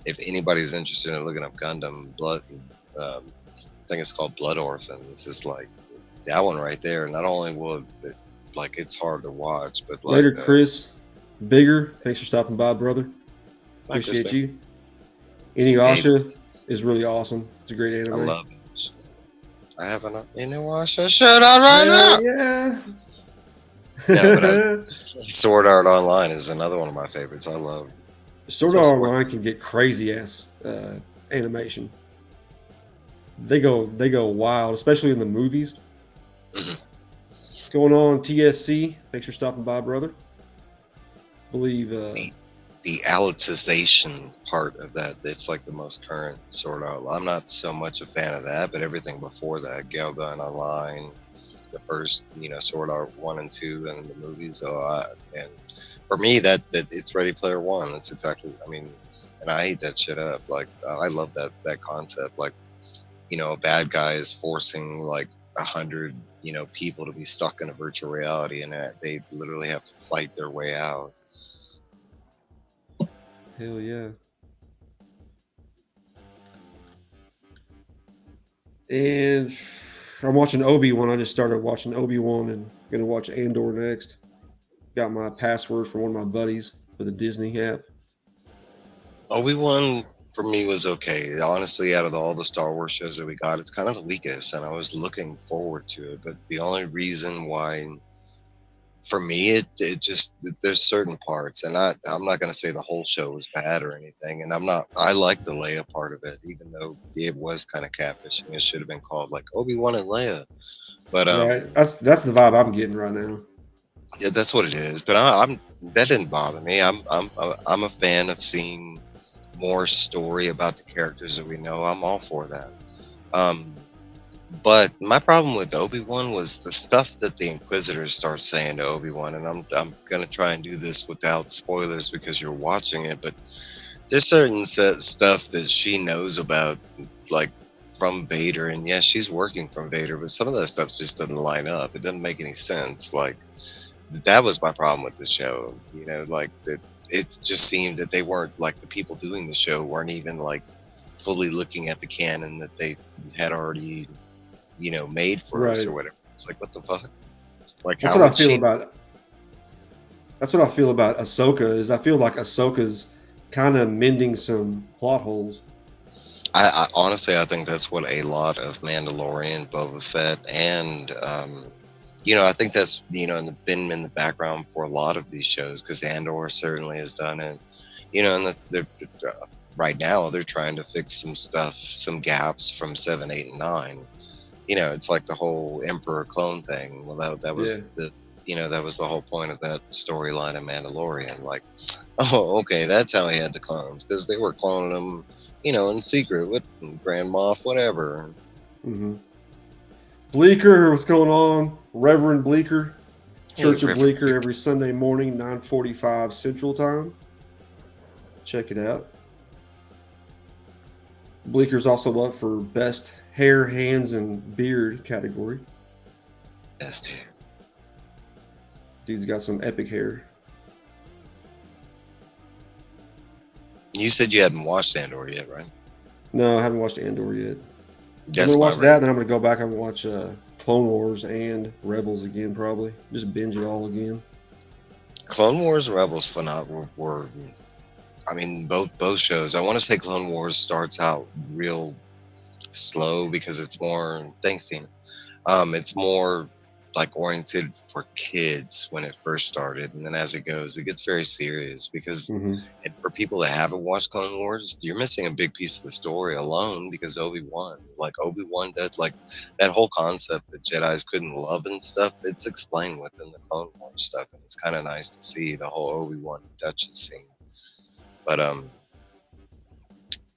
S3: if anybody's interested in looking up Gundam I think it's called Blood Orphans. It's like that one right there. Not only will it, like it's hard to watch, but like
S2: Later, Chris Bigger. Thanks for stopping by, brother.
S3: like this
S2: Appreciate
S3: big-
S2: you. Inuyasha is really awesome. It's a great anime.
S3: I love it. I have an Inuyasha shirt on right now.
S2: Yeah.
S3: No, but Sword Art Online is another one of my favorites. I love
S2: Sword
S3: some
S2: Art
S3: sports.
S2: Online can get crazy ass animation. They go wild, especially in the movies.
S3: Mhm.
S2: What's going on, TSC? Thanks for stopping by, brother. Believe
S3: The allitization part of that, it's like the most current Sword Art. I'm not so much a fan of that, but everything before that, Galgun Online, the first, Sword Art 1 and 2, and the movies. And for me, that it's Ready Player One. That's exactly. I mean, and I ate that shit up. Like I love that concept. Like a bad guy is forcing like 100 people to be stuck in a virtual reality, and they literally have to fight their way out.
S2: hell yeah. And I'm watching Obi-Wan. I just started watching Obi-Wan and gonna watch Andor next. Got my password from one of my buddies for the Disney app.
S3: Obi-Wan for me was okay. Honestly, out of all the Star Wars shows that we got, it's kind of the weakest, and I was looking forward to it. But the only reason why, for me, it just there's certain parts, and I'm not gonna say the whole show was bad or anything. And I like the Leia part of it, even though it was kind of catfishing. It should have been called like Obi-Wan and Leia. But
S2: Right. That's the vibe I'm getting right now.
S3: yeah, that's what it is. But I'm that didn't bother me. I'm a fan of seeing more story about the characters that we know. I'm all for that. Um, but my problem with Obi-Wan was the stuff that the Inquisitors start saying to Obi-Wan, and I'm gonna try and do this without spoilers because you're watching it. But there's certain stuff that she knows about, like from Vader, and yes, she's working from Vader, but some of that stuff just doesn't line up. It doesn't make any sense. Like that was my problem with the show. Like that it just seemed that they weren't like the people doing the show weren't even like fully looking at the canon that they had already, made for us
S2: Right.
S3: or whatever. It's like what the fuck? Like
S2: That's
S3: how
S2: what I
S3: would
S2: feel
S3: she
S2: about. That's what I feel about Ahsoka. Is I feel like Ahsoka's kind of mending some plot holes.
S3: I honestly I think that's what a lot of Mandalorian, Boba Fett, and I think that's been in the background for a lot of these shows because Andor certainly has done it. And that's right now they're trying to fix some stuff, some gaps from 7, 8, and 9. It's like the whole Emperor clone thing. Well, that
S2: Yeah.
S3: was that was the whole point of that storyline in Mandalorian. Like, oh, okay, that's how he had the clones because they were cloning them, in secret with Grand Moff, whatever.
S2: hmm Bleeker, what's going on? Reverend Bleeker,
S3: Hey,
S2: Church of
S3: Reverend
S2: Bleeker, every Sunday morning, 9:45 Central Time. Check it out. Bleeker's also up for best hair, hands, and beard category.
S3: Best dude.
S2: Dude's got some epic hair.
S3: You said you hadn't watched Andor yet, right?
S2: No, I haven't watched Andor yet. I'm
S3: That's
S2: gonna
S3: my
S2: watch that, then I'm gonna go back and watch Clone Wars and Rebels again, probably. Just binge it all again.
S3: Clone Wars and Rebels phenomenal were I mean both shows. I want to say Clone Wars starts out real slow because it's more thanks Tina. It's more like oriented for kids when it first started, and then as it goes, it gets very serious because
S2: hmm
S3: and for people that haven't watched Clone Wars, you're missing a big piece of the story alone because Obi-Wan, that whole concept that Jedi's couldn't love and stuff, it's explained within the Clone Wars stuff, and it's kind of nice to see the whole Obi-Wan Duchess scene. But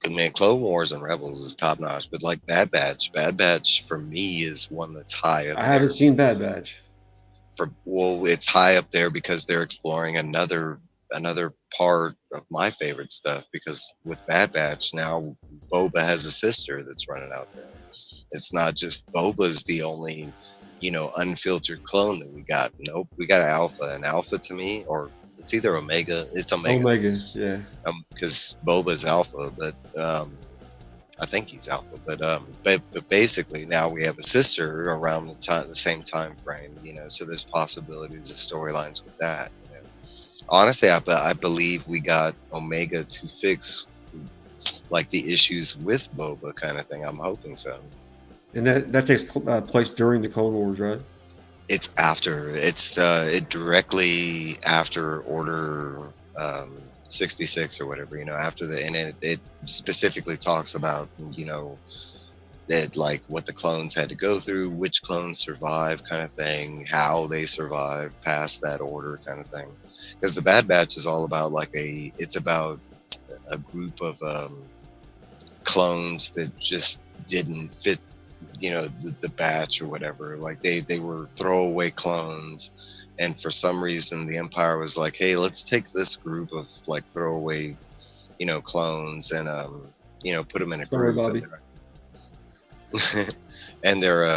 S3: man, Clone Wars and Rebels is top notch, but like Bad Batch for me is one that's high up
S2: I haven't
S3: there.
S2: seen Bad Batch.
S3: It's high up there because they're exploring another part of my favorite stuff. Because with Bad Batch now, Boba has a sister that's running out there. It's not just Boba's the only, unfiltered clone that we got. Nope, we got Alpha, and Alpha to me, or it's either Omega. It's Omega.
S2: Omega, yeah.
S3: Because Boba's Alpha, but I think he's Alpha. But basically now we have a sister around the same time frame, So there's possibilities of storylines with that. Honestly, I believe we got Omega to fix like the issues with Boba kind of thing. I'm hoping so.
S2: And that takes place during the Clone Wars, right?
S3: It's after. It directly after Order 66 or whatever, after and it specifically talks about, that like what the clones had to go through, which clones survived kind of thing, how they survived past that order kind of thing. Because the Bad Batch is all about it's about a group of clones that just didn't fit, the batch or whatever. Like they were throwaway clones, and for some reason the Empire was like, hey, let's take this group of like throwaway, clones, and put them in a
S2: Sorry,
S3: group,
S2: Bobby.
S3: and they're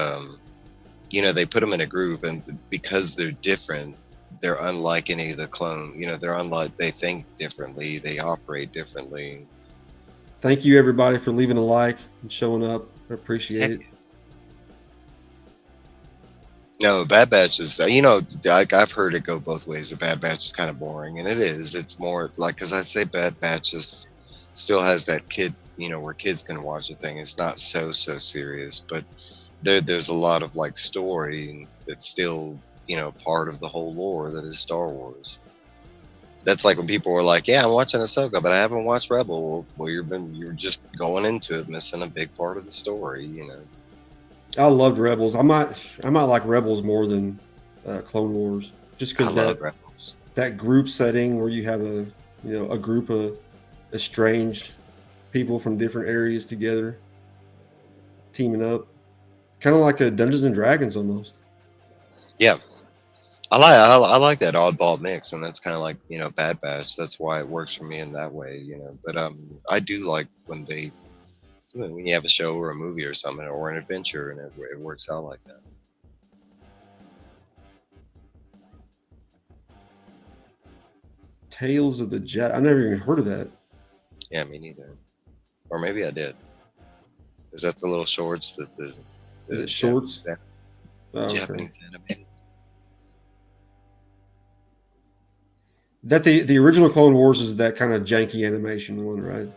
S3: they put them in a group, and because they're different, they're unlike any of the clone. They're unlike, they think differently, they operate differently.
S2: Thank you, everybody, for leaving a like and showing up. I appreciate
S3: Heck
S2: it.
S3: No, Bad Batch is, I've heard it go both ways. The Bad Batch is kind of boring, and it is. It's more like, because I'd say Bad Batch still has that kid, where kids can watch a thing. It's not so serious, but there's a lot of like story that's still, part of the whole lore that is Star Wars. That's like when people were like, "Yeah, I'm watching Ahsoka, but I haven't watched Rebel." Well, you're just going into it missing a big part of the story.
S2: I loved Rebels. I might like Rebels more than Clone Wars, just
S3: I
S2: because
S3: love Rebels.
S2: that group setting where you have a group of estranged people from different areas together, teaming up, kind of like a Dungeons and Dragons almost.
S3: Yeah, I like that oddball mix, and that's kind of like, Bad Batch. That's why it works for me in that way. But I do like when you have a show or a movie or something or an adventure, and it works out like that.
S2: Tales of the Jet. I never even heard of that.
S3: Yeah, me neither. Or maybe I did. Is that the little shorts that
S2: Is
S3: the
S2: it shorts? Oh, okay.
S3: Japanese animated?
S2: That the original Clone Wars is that kind of janky animation one, right?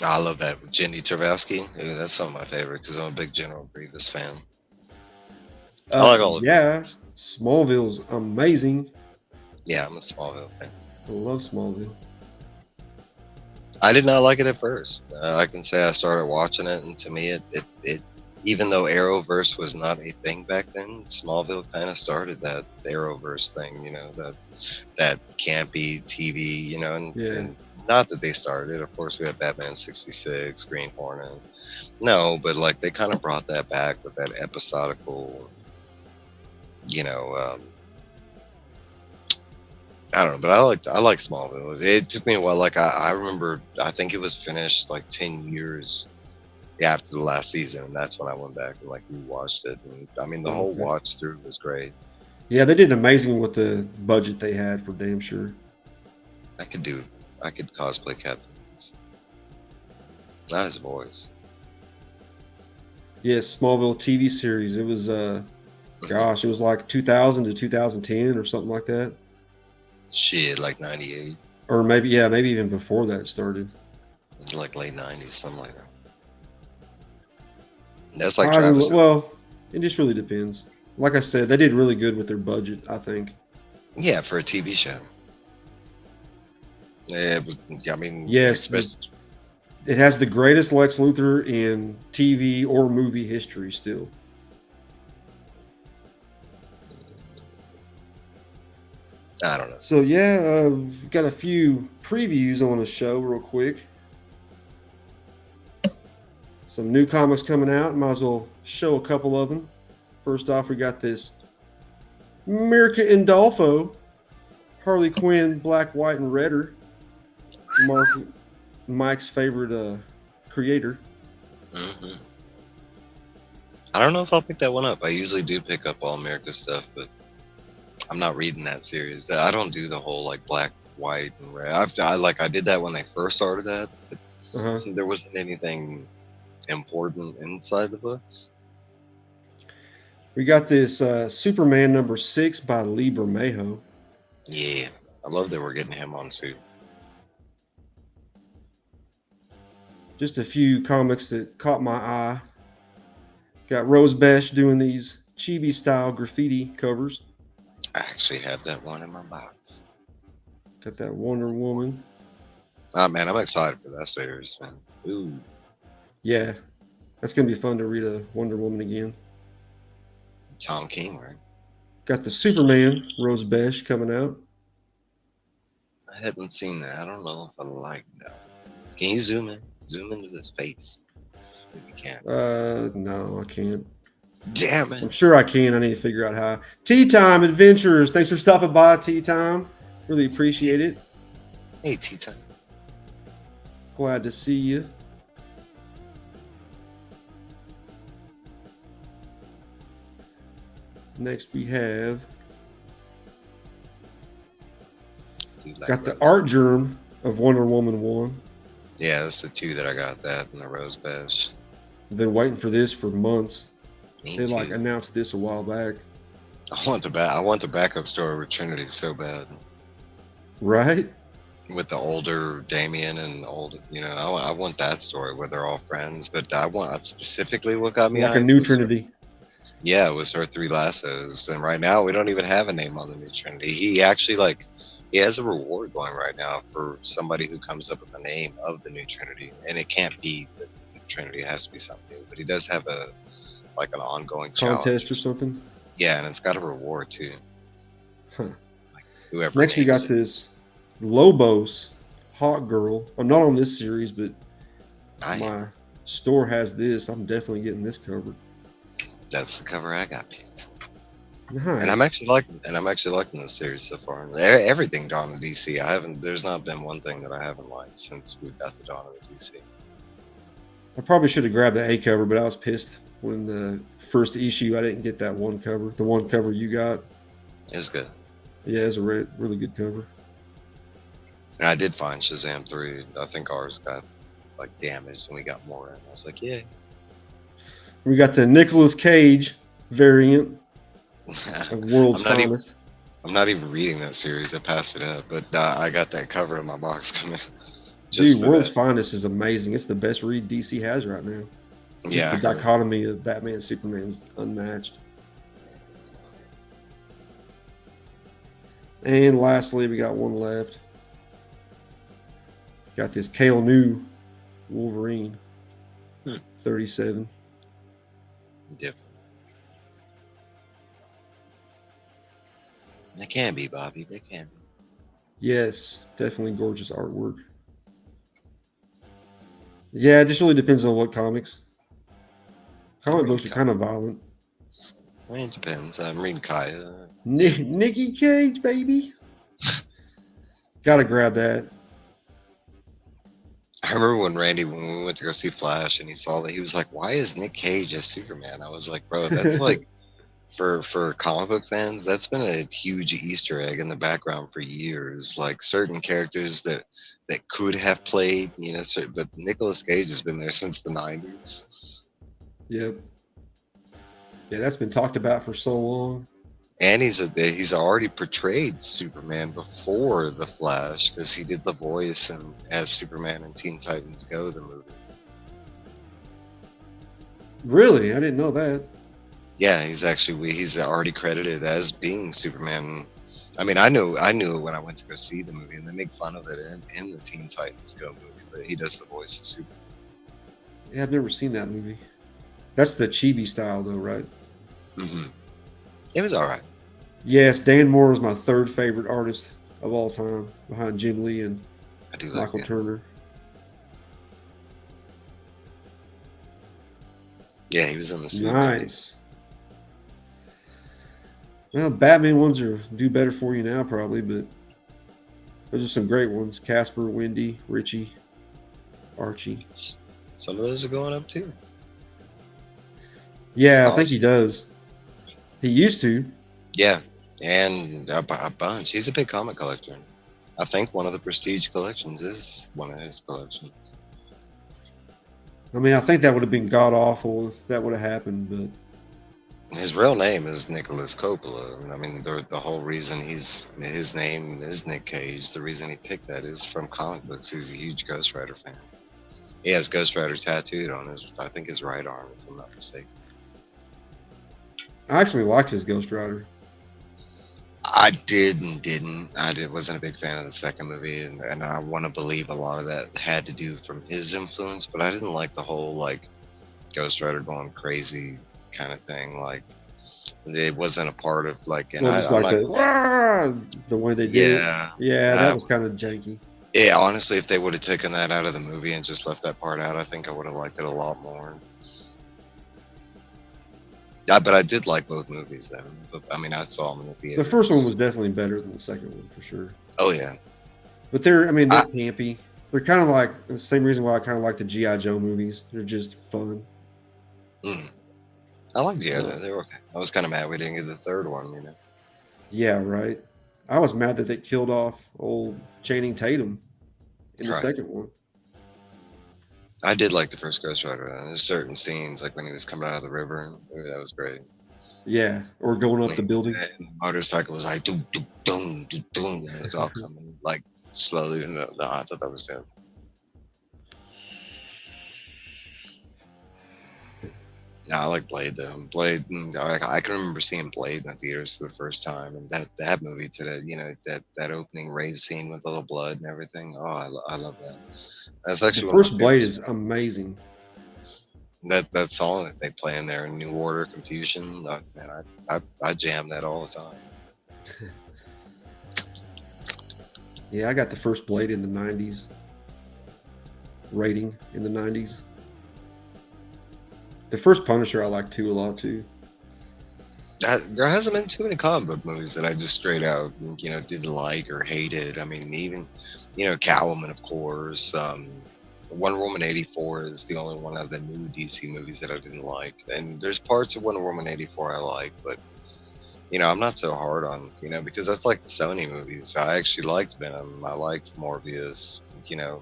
S3: I love that with Jenny Tavasky. Ooh, that's some of my favorite because I'm a big General Grievous fan. I like all of
S2: Yeah,
S3: these.
S2: Smallville's amazing.
S3: Yeah, I'm a Smallville fan.
S2: I love Smallville.
S3: I did not like it at first. I can say I started watching it, and to me, it even though Arrowverse was not a thing back then, Smallville kind of started that Arrowverse thing. That campy TV.
S2: Yeah.
S3: And not that they started it. Of course, we had Batman '66, Green Hornet. No, but like they kind of brought that back with that episodical. I don't know, but I like Smallville. It took me a while. Like I remember, I think it was finished like 10 years after the last season, and that's when I went back and like rewatched it. And I mean, the whole
S2: Okay.
S3: watch through was great.
S2: Yeah, they did amazing with the budget they had, for damn sure.
S3: I could cosplay Captain. Not his voice.
S2: Yes, Smallville TV series. It was gosh, it was like 2000 to 2010 or something like that.
S3: Shit, like 98,
S2: Or maybe even before that started.
S3: like late 90s, something like that. That's like Travis.
S2: Well, it just really depends. Like I said, they did really good with their budget, I think.
S3: Yeah, for a TV show. Yeah, it was. I mean,
S2: Yes, it has the greatest Lex Luthor in TV or movie history still.
S3: I don't know.
S2: So yeah, we've got a few previews on the show real quick. Some new comics coming out. Might as well show a couple of them. First off, we got this Mirka Indolfo, Harley Quinn, Black, White, and Redder. Mike's favorite creator.
S3: Mm-hmm. I don't know if I'll pick that one up. I usually do pick up All America stuff, but I'm not reading that series. I don't do the whole like Black, White, and Red. I did that when they first started that, but there wasn't anything important inside the books.
S2: We got this Superman #6 by Lee Bermejo.
S3: Yeah, I love that we're getting him on soon.
S2: Just a few comics that caught my eye. Got Rose Besh doing these chibi style graffiti covers.
S3: I actually have that one in my box.
S2: Got that Wonder Woman.
S3: Oh man, I'm excited for that series, man. Ooh,
S2: Yeah, that's gonna be fun to read a Wonder Woman again.
S3: Tom King, right?
S2: Got the Superman Rose Besh coming out.
S3: I haven't seen that. I don't know if I like that. Can you zoom in? Zoom into his face. If you can.
S2: No, I can't.
S3: Damn
S2: I'm
S3: it.
S2: sure I can. I need to figure out how. Tea Time Adventures. Thanks for stopping by, Tea Time. Really appreciate it.
S3: Hey, T-Time.
S2: Glad to see you. Next we have
S3: Dude, like
S2: got the
S3: Rose.
S2: art germ of Wonder Woman 1.
S3: Yeah, that's the two that I got. That and the Rose Besh.
S2: I've been waiting for this for months.
S3: Me
S2: They
S3: too.
S2: like announced this a while back.
S3: I want the backup story with Trinity so bad.
S2: Right?
S3: With the older Damien and old, I want that story where they're all friends. But I want specifically what got me
S2: Like a
S3: hyped
S2: new
S3: was her,
S2: Trinity.
S3: yeah, it was her three lassos. And right now we don't even have a name on the new Trinity. He actually he has a reward going right now for somebody who comes up with the name of the new Trinity, and it can't be the Trinity. It has to be something new. But he does have an ongoing
S2: Contest
S3: challenge
S2: or something.
S3: Yeah, and it's got a reward too.
S2: Huh.
S3: Whoever
S2: Next we
S3: names
S2: got
S3: it.
S2: this Lobos Hot Girl. I'm not on this series, but
S3: I am.
S2: my store has this. I'm definitely getting this covered.
S3: That's the cover I got picked.
S2: Nice.
S3: And I'm actually liking this series so far. Everything Dawn of DC. There's not been one thing that I haven't liked since we got the Dawn of the DC.
S2: I probably should have grabbed the A cover, but I was pissed when the first issue I didn't get that one cover. The one cover you got.
S3: It was good.
S2: Yeah, it's a really good cover.
S3: And I did find Shazam 3. I think ours got damaged and we got more in. I was like, yeah.
S2: We got the Nicolas Cage variant of World's Finest.
S3: I'm not even reading that series. I passed it up, but I got that cover in my box coming.
S2: Dude, World's Finest is amazing. It's the best read DC has right now.
S3: Yeah,
S2: the dichotomy of Batman and Superman is unmatched. And lastly, we got one left. Got this Kale New Wolverine 37.
S3: Different. They can be, Bobby. They can be.
S2: Yes, definitely gorgeous artwork. Yeah, it just really depends on what comics. Comic books are kind of violent.
S3: I mean, it depends. I'm reading Kaya.
S2: Nicky Cage, baby. Gotta grab that.
S3: I remember when we went to go see Flash and he saw that, he was like, why is Nick Cage as Superman? I was like, bro, that's for comic book fans, that's been a huge Easter egg in the background for years. Like certain characters that could have played, but Nicolas Cage has been there since the 90s.
S2: Yep. Yeah, that's been talked about for so long.
S3: And he's already portrayed Superman before the Flash because he did the voice and as Superman in Teen Titans Go, the movie.
S2: Really? I didn't know that.
S3: Yeah, he's already credited as being Superman. I mean, I knew it when I went to go see the movie, and they make fun of it in the Teen Titans Go movie, but he does the voice of Superman.
S2: Yeah, I've never seen that movie. That's the chibi style, though, right?
S3: Mm-hmm. It was all right.
S2: Yes, Dan Moore is my third favorite artist of all time, behind Jim Lee and
S3: I do
S2: Michael Turner.
S3: Yeah, he was in the suit.
S2: Nice. Well, Batman ones do better for you now, probably, but those are some great ones. Casper, Wendy, Richie, Archie.
S3: Some of those are going up too.
S2: Yeah, I think he does. He used to.
S3: Yeah, and a bunch. He's a big comic collector. I think one of the Prestige collections is one of his collections.
S2: I mean, I think that would have been god awful if that would have happened, but
S3: his real name is Nicholas Coppola. I mean, the whole reason his name is Nick Cage, the reason he picked that is from comic books. He's a huge Ghost Rider fan. He has Ghost Rider tattooed on his right arm, if I'm not mistaken.
S2: I actually liked his Ghost Rider.
S3: I did and didn't. Wasn't a big fan of the second movie, and I want to believe a lot of that had to do from his influence, but I didn't like the whole like Ghost Rider going crazy kind of thing. Like it wasn't a part of like, and
S2: Well, just
S3: I'm
S2: like
S3: not.
S2: the "Wah!" the way they did it.
S3: Yeah,
S2: Yeah, that was kind of janky.
S3: yeah. Honestly, if they would have taken that out of the movie and just left that part out, I think I would have liked it a lot more. Yeah, but I did like both movies though. I mean, I saw them in the
S2: The
S3: theaters.
S2: first one was definitely better than the second one for sure.
S3: Oh yeah.
S2: But they're campy. They're kind of like the same reason why I kind of like the G.I. Joe movies. They're just fun.
S3: Mm. I liked the other. They were okay. I was kind of mad we didn't get the third one. You know.
S2: Yeah, right. I was mad that they killed off old Channing Tatum in the
S3: Right.
S2: second one.
S3: I did like the first Ghost Rider. There's certain scenes, like when he was coming out of the river. That was great.
S2: Yeah, or going up the building.
S3: And the motorcycle was like, doom, doom, doom, doom, doom, and it was all coming like slowly. No, I thought that was dope. No, I like Blade though. Blade, I can remember seeing Blade in the theaters for the first time, and that movie to that opening rave scene with all the blood and everything. Oh, I love that. That's
S2: The
S3: actually one of
S2: first
S3: my
S2: Blade
S3: favorite
S2: is amazing.
S3: that song that they play in there, New Order Confusion. Man, I jam that all the time.
S2: Yeah, I got the first Blade in the 90s. Rating in the 90s. The first Punisher I like too a lot too.
S3: There hasn't been too many comic book movies that I just straight out didn't like or hated. I mean, even Catwoman, of course. Wonder Woman 84 is the only one of the new DC movies that I didn't like, and there's parts of Wonder Woman 84 I like, but I'm not so hard on because that's like the Sony movies. I actually liked Venom. I liked Morbius.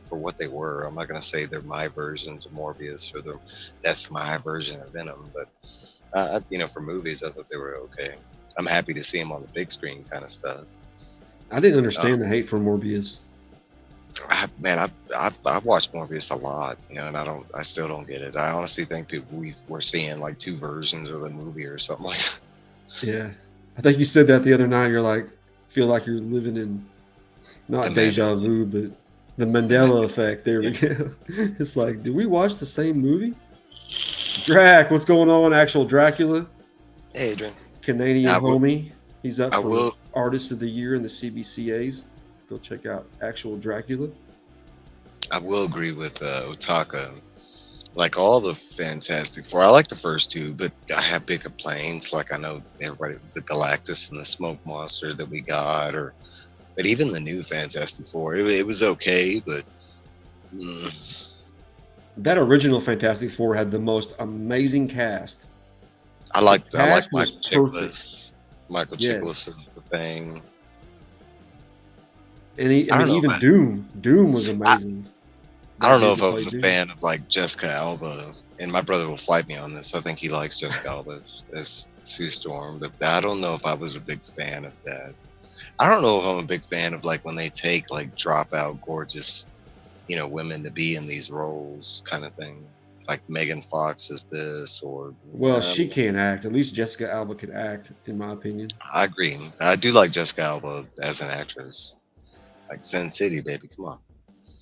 S3: For what they were. I'm not gonna say they're my versions of Morbius or that's my version of Venom, but for movies, I thought they were okay. I'm happy to see them on the big screen, kind of stuff.
S2: I didn't understand the hate for Morbius.
S3: I watched Morbius a lot, and I still don't get it. I honestly think we're seeing like two versions of the movie or something like that.
S2: Yeah, I think you said that the other night. You're like, feel like you're living in not deja vu, but the Mandela effect. There we go. It's like, did we watch the same movie? Drac, what's going on? Actual Dracula.
S3: Hey, Adrian.
S2: Canadian homie. He's up for Artist of the Year in the CBCAs. Go check out Actual Dracula.
S3: I will agree with Otaka. Like all the Fantastic Four, I like the first two, but I have big complaints. Like I know everybody, the Galactus and the Smoke Monster that we got, but even the new Fantastic Four, it was okay, but
S2: that original Fantastic Four had the most amazing cast.
S3: I like Michael Chiklis. Michael Chiklis is the thing.
S2: And even Doom was amazing.
S3: I don't know if I was a fan of like Jessica Alba, and my brother will fight me on this. I think he likes Jessica Alba as Sue Storm, but I don't know if I was a big fan of that. I don't know if I'm a big fan of like when they take like dropout gorgeous, women to be in these roles kind of thing. Like Megan Fox is this, or
S2: she can't act. At least Jessica Alba could act, in my opinion.
S3: I agree. I do like Jessica Alba as an actress. Like Sin City, baby, come on.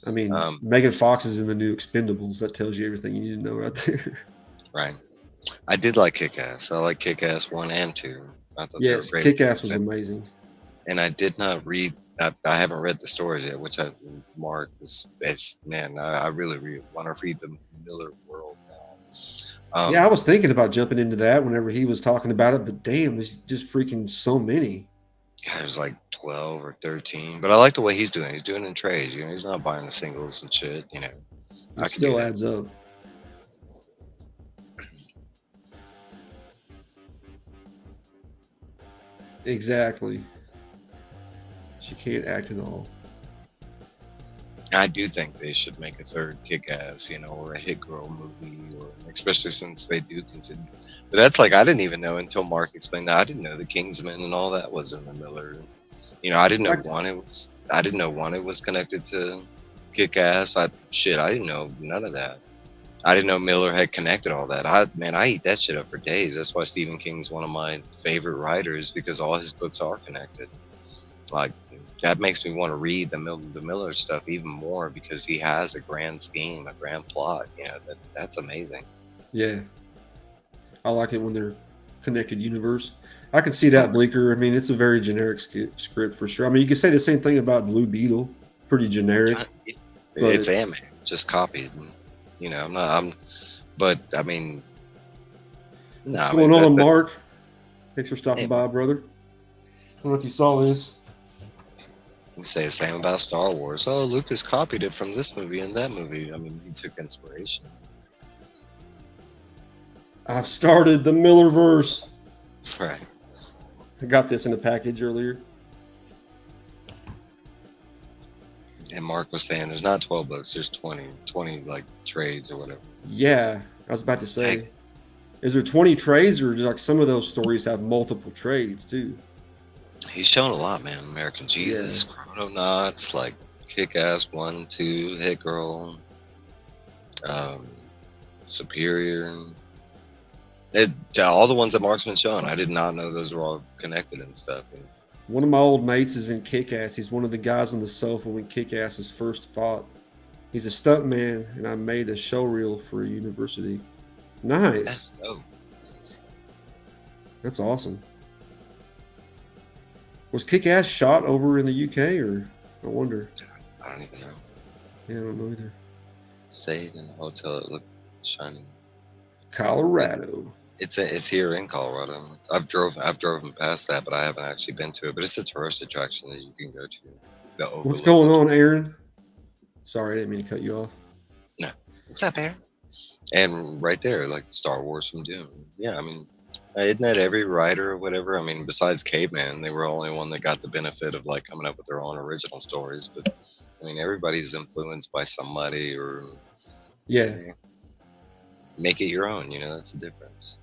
S2: I mean, Megan Fox is in the new Expendables. That tells you everything you need to know right there.
S3: Right. I did like Kick-Ass. I like Kick-Ass 1 and 2. I thought
S2: yes,
S3: they were great.
S2: Kick-Ass was amazing.
S3: And I did not read. I haven't read the stories yet, which Mark is. Man, I really want to read the Miller World now.
S2: Yeah, I was thinking about jumping into that whenever he was talking about it, but damn, there's just freaking so many.
S3: There's like 12 or 13, but I like the way he's doing. He's doing it in trades. He's not buying the singles and shit.
S2: It still adds up. Exactly. She can't act at all.
S3: I do think they should make a third Kick-Ass, or a Hit Girl movie, or especially since they do continue. But that's like I didn't even know until Mark explained that. I didn't know the Kingsman and all that was in the Miller. I didn't know one. I didn't know one. It was connected to Kick-Ass. I didn't know none of that. I didn't know Miller had connected all that. I eat that shit up for days. That's why Stephen King's one of my favorite writers because all his books are connected. Like that makes me want to read the Miller stuff even more because he has a grand scheme, a grand plot. You know, that's amazing.
S2: Yeah, I like it when they're connected universe. I can see that, Bleeker. I mean, it's a very generic script for sure. I mean, you could say the same thing about Blue Beetle. Pretty generic.
S3: It's anime, just copied. You know, but I mean, no.
S2: What's going on, Mark? Thanks for stopping by, brother. I don't know if you saw this.
S3: You say the same about Star Wars. Oh, Lucas copied it from this movie and that movie. I mean, he took inspiration.
S2: I've started the Millerverse.
S3: Right.
S2: I got this in a package earlier.
S3: And Mark was saying there's not 12 books, there's 20 like trades or whatever.
S2: Yeah, I was about to say. Is there 20 trades or like some of those stories have multiple trades too?
S3: He's shown a lot, man. American Jesus, Chrononauts, like Kick-Ass 1, 2, Hit Girl, Superior. All the ones that Mark's been showing, I did not know those were all connected and stuff.
S2: One of my old mates is in Kick-Ass. He's one of the guys on the sofa when Kick-Ass's first fought. He's a stuntman, and I made a show reel for a university. Nice.
S3: That's dope.
S2: That's awesome. Was Kick-Ass shot over in the UK, or I wonder?
S3: I don't even know.
S2: Yeah, I don't know either.
S3: Stayed in a hotel that looked shiny.
S2: Colorado.
S3: It's here in Colorado. I've driven past that, but I haven't actually been to it. But it's a tourist attraction that you can go to.
S2: What's going on, Aaron? Sorry, I didn't mean to cut you off.
S3: No, what's up, Aaron? And right there, like Star Wars from Dune. Yeah, I mean, isn't that every writer or whatever? I mean, besides Caveman, they were the only one that got the benefit of like coming up with their own original stories. But I mean, everybody's influenced by somebody or make it your own. You know, that's the difference.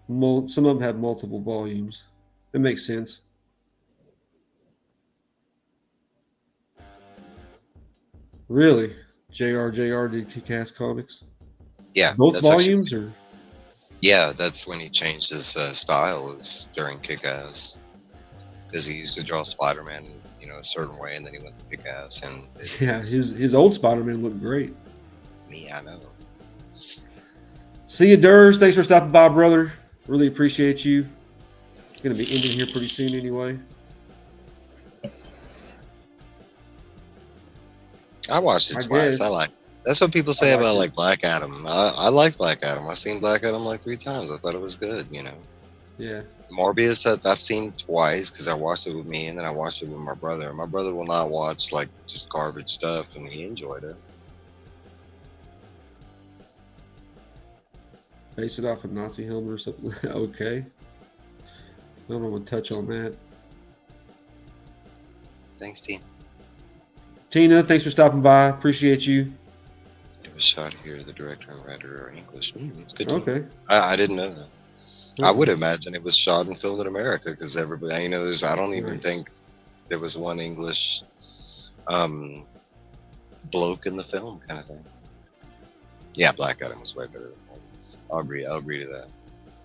S2: Some of them have multiple volumes. That makes sense. Really? JR did Kick-Ass comics?
S3: Yeah.
S2: Both volumes? Or?
S3: Yeah, that's when he changed his style, was during Kick-Ass. Because he used to draw Spider-Man, you know, a certain way, and then he went to Kick-Ass. And
S2: his old Spider-Man looked great.
S3: I know.
S2: See you, Durs. Thanks for stopping by, brother. Really appreciate you. It's going to be ending here pretty soon anyway.
S3: I watched it twice. I like it. That's what people say about like Black Adam. I like Black Adam. I've seen Black Adam like 3 times. I thought it was good, you know.
S2: Yeah.
S3: Morbius I've seen twice because I watched it with me and then I watched it with my brother. My brother will not watch like just garbage stuff and he enjoyed it.
S2: Base it off a Nazi helmet or something. Okay. I don't want to touch on that.
S3: Thanks, team.
S2: Tina, thanks for stopping by. Appreciate you.
S3: It was shot here. The director and writer are English. It's good.
S2: Okay.
S3: I didn't know that. I would imagine it was shot and filmed in America because everybody, you know, I don't even think there was one English bloke in the film kind of thing. Yeah, Black Adam was way better than Morbius. I'll agree to that.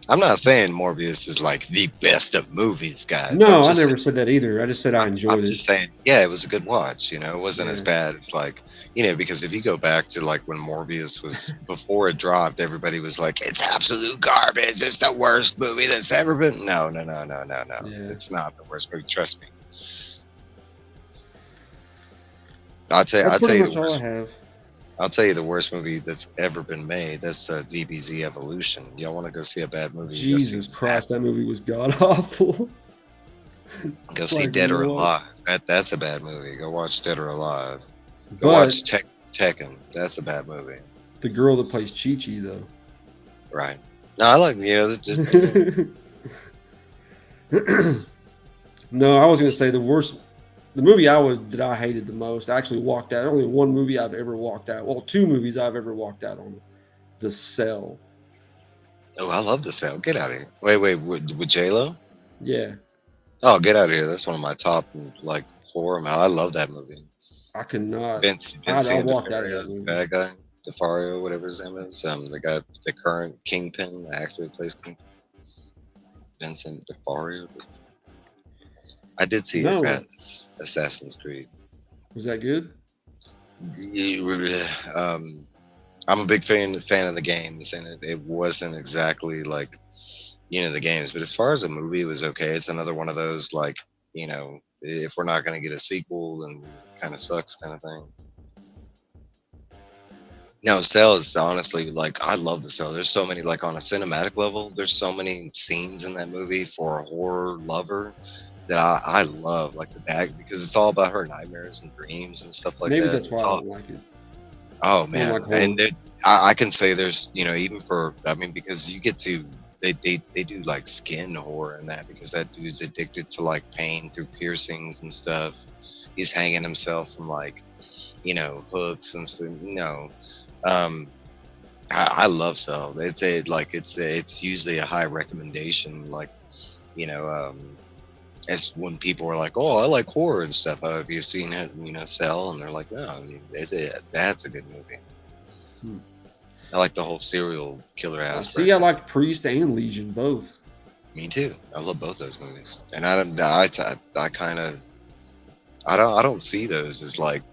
S3: I'm not saying Morbius is like the best of movies, guys.
S2: No, I never said that either. I just said I enjoyed it. I'm
S3: just saying, yeah, it was a good watch. You know, it wasn't as bad as like, you know, because if you go back to like when Morbius was before it dropped, everybody was like, it's absolute garbage. It's the worst movie that's ever been. No. Yeah. It's not the worst movie. Trust me. I'll tell you the worst. I'll tell you the worst movie that's ever been made. That's DBZ Evolution. Y'all want to go see a bad movie?
S2: Jesus Christ, that movie was god awful.
S3: Go see Dead or Alive. That's a bad movie. Go watch Dead or Alive. Go watch Tekken. That's a bad movie.
S2: The girl that plays Chi-Chi, though.
S3: Right. No, I like, you
S2: know. No, I was going to say the worst. The movie that I hated the most, I actually walked out. Only one movie I've ever walked out. Well, 2 movies I've ever walked out on. The Cell.
S3: Oh, I love The Cell. Get out of here. Wait, with J-Lo?
S2: Yeah.
S3: Oh, get out of here. That's one of my top, like, horror. I love that movie.
S2: I could not.
S3: Vince
S2: I walked out of that movie.
S3: Bad guy. Defario, whatever his name is. The guy, the current Kingpin, the actor that plays Kingpin, Vincent Defario. I did see
S2: No.
S3: Assassin's Creed.
S2: Was that good?
S3: Um, I'm a big fan of the games, and it wasn't exactly like the games. But as far as a movie, it was okay. It's another one of those like if we're not going to get a sequel, then it kind of sucks kind of thing. No, Cell is honestly like I love the Cell. There's so many like on a cinematic level. There's so many scenes in that movie for a horror lover that I love, like the bag because it's all about her nightmares and dreams and stuff like
S2: Maybe
S3: that.
S2: that's why
S3: It's
S2: I
S3: all,
S2: don't like it.
S3: oh
S2: I don't
S3: man,
S2: like horror.
S3: and I can say there's even for I mean because you get to they do like skin horror in that because that dude's addicted to like pain through piercings and stuff. He's hanging himself from like hooks and stuff. Um, I love Cell. It's usually a high recommendation. Like you know, um, as when people are like, "Oh, I like horror and stuff." Have you seen it? Cell, and they're like, "No, I mean, that's a good movie."
S2: Hmm.
S3: I like the whole serial killer aspect.
S2: See, I liked Priest and Legion both.
S3: Me too. I love both those movies, and I kind of I don't see those as like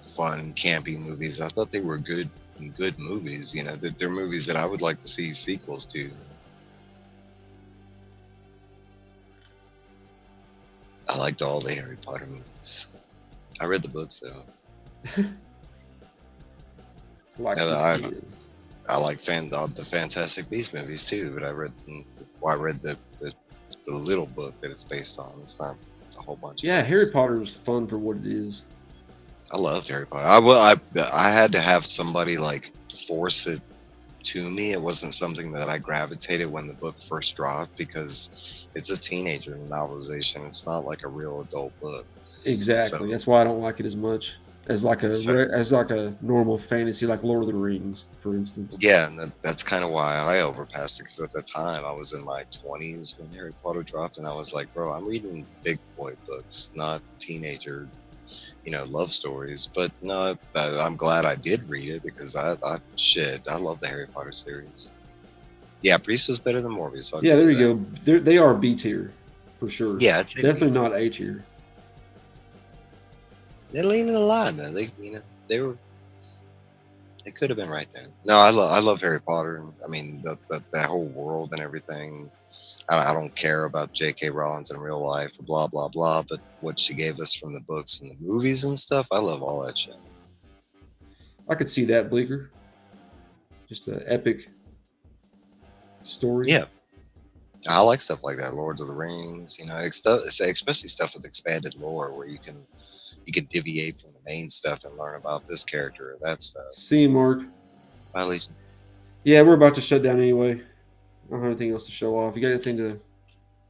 S3: fun campy movies. I thought they were good movies. They're movies that I would like to see sequels to. I liked all the Harry Potter movies. I read the books though. I like the Fantastic Beasts movies too, but I read the little book that it's based on. It's not a whole bunch.
S2: Yeah,
S3: of
S2: Harry Potter is fun for what it is.
S3: I loved Harry Potter. I had to have somebody like force it to me. It wasn't something that I gravitated when the book first dropped because it's a teenager novelization. It's not like a real adult book.
S2: Exactly.
S3: So-
S2: That's why I don't like it as much as like
S3: So-
S2: a normal fantasy, like Lord of the Rings, for instance.
S3: Yeah, and that's kind of why I overpassed it because at the time I was in my 20s when Harry Potter dropped, and I was like, bro, I'm reading big boy books, not teenager, love stories. But no, I'm glad I did read it because I love the Harry Potter series. Yeah, Priest was better than Morbius. I'll
S2: Yeah,
S3: give
S2: there
S3: you
S2: you go. They are B tier for sure.
S3: Yeah, it's
S2: Definitely not A tier.
S3: They're leaning a lot. Though. They were. They could have been right there. No, I love Harry Potter. I mean, that whole world and everything. I don't care about J.K. Rowling in real life, blah blah blah. But what she gave us from the books and the movies and stuff, I love all that shit.
S2: I could see that, Bleeker. Just an epic story.
S3: Yeah, I like stuff like that. Lords of the Rings, especially stuff with expanded lore where you can deviate from the main stuff and learn about this character or that stuff.
S2: See you, Mark.
S3: Bye, Legion.
S2: Yeah, we're about to shut down anyway. I don't have anything else to show off. You got anything to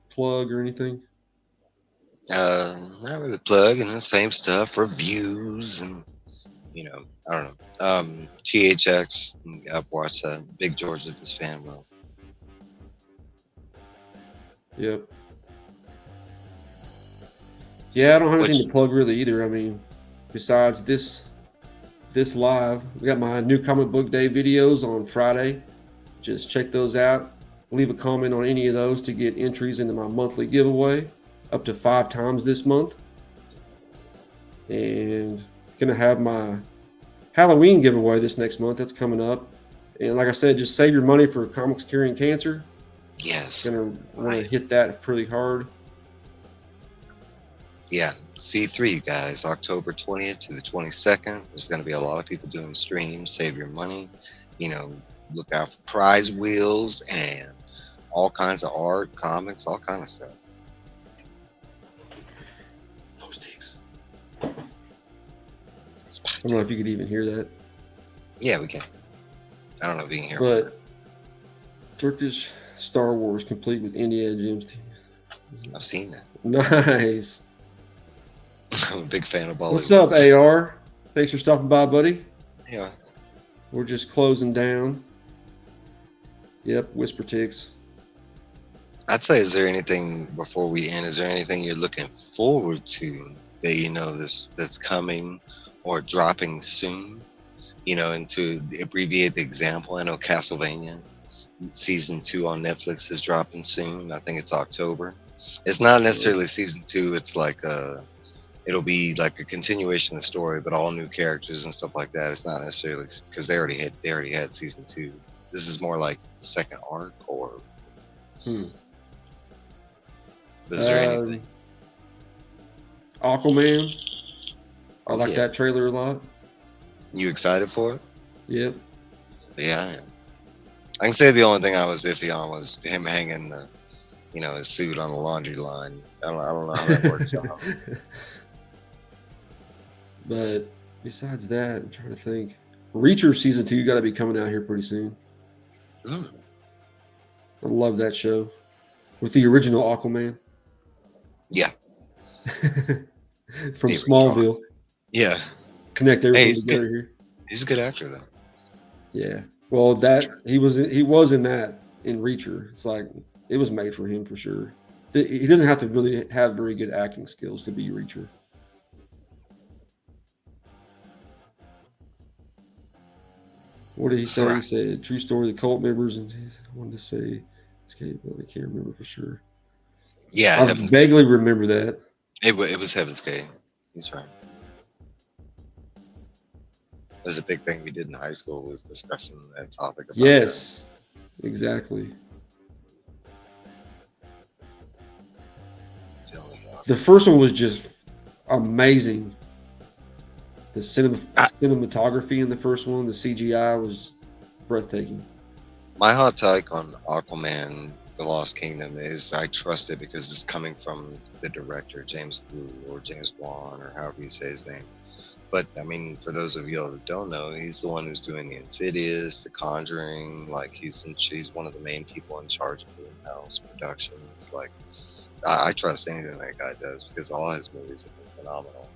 S2: plug or anything?
S3: Not really plugging the same stuff, reviews, and I don't know. THX, I've watched that. Big George Lucas fan. Well,
S2: Yep. Yeah, I don't have anything to plug really either. I mean, besides this live, we got my new comic book day videos on Friday. Just check those out. Leave a comment on any of those to get entries into my monthly giveaway, up to 5 times this month. And gonna have my Halloween giveaway this next month. That's coming up. And like I said, just save your money for Comics Curing Cancer.
S3: yes.
S2: Gonna want to hit that pretty hard.
S3: Yeah. C3, guys, October 20th to the 22nd. There's going to be a lot of people doing streams. Save your money. Look out for prize wheels and all kinds of art, comics, all kind of stuff.
S2: No sticks. I don't know if you could even hear that.
S3: Yeah, we can. I don't know if you can hear
S2: But Turkish Star Wars complete with Indiana Jones.
S3: I've seen that.
S2: Nice.
S3: I'm a big fan of Bollywood.
S2: What's up, AR? Thanks for stopping by, buddy.
S3: Yeah.
S2: We're just closing down. Yep, Whisper Ticks.
S3: I'd say, is there anything before we end? Is there anything you're looking forward to that that's coming or dropping soon? And to abbreviate the example, I know Castlevania season 2 on Netflix is dropping soon. I think it's October. It's not necessarily season 2. It's like it'll be like a continuation of the story, but all new characters and stuff like that. It's not necessarily because they already had season 2. This is more like the second arc, or
S2: Hmm.
S3: is there anything?
S2: Aquaman. I
S3: Oh
S2: like
S3: yeah,
S2: that trailer a lot.
S3: you excited for it?
S2: Yep.
S3: Yeah, I am. I can say the only thing I was iffy on was him hanging his suit on the laundry line. I don't know how that works out.
S2: But besides that, I'm trying to think. Reacher season 2 got to be coming out here pretty soon.
S3: Mm,
S2: I love that show with the original Aquaman
S3: yeah,
S2: from
S3: the original.
S2: Smallville.
S3: Yeah.
S2: Connect
S3: Hey,
S2: everything
S3: he's
S2: together
S3: good.
S2: here.
S3: He's a good actor though.
S2: Yeah. Well, that he was in that in Reacher. It's like it was made for him for sure. He doesn't have to really have very good acting skills to be Reacher. What did he say?
S3: Right.
S2: He said true story of the cult members, and I wanted to say escape, but I can't remember for sure.
S3: Yeah,
S2: I
S3: Heaven's Gate.
S2: vaguely remember that.
S3: It was Heaven's Gate. He's right. It was a big thing we did in high school, was discussing that topic about
S2: Yes, exactly.
S3: filming.
S2: The first one was just amazing. The cinematography in the first one, the CGI was breathtaking.
S3: My hot take on Aquaman: The Lost Kingdom is I trust it because it's coming from the director, James Wu or James Wan, or however you say his name. But I mean, for those of you that don't know, he's the one who's doing the Insidious, the Conjuring. Like he's one of the main people in charge of in-house productions. Like I trust anything that guy does because all his movies have been phenomenal.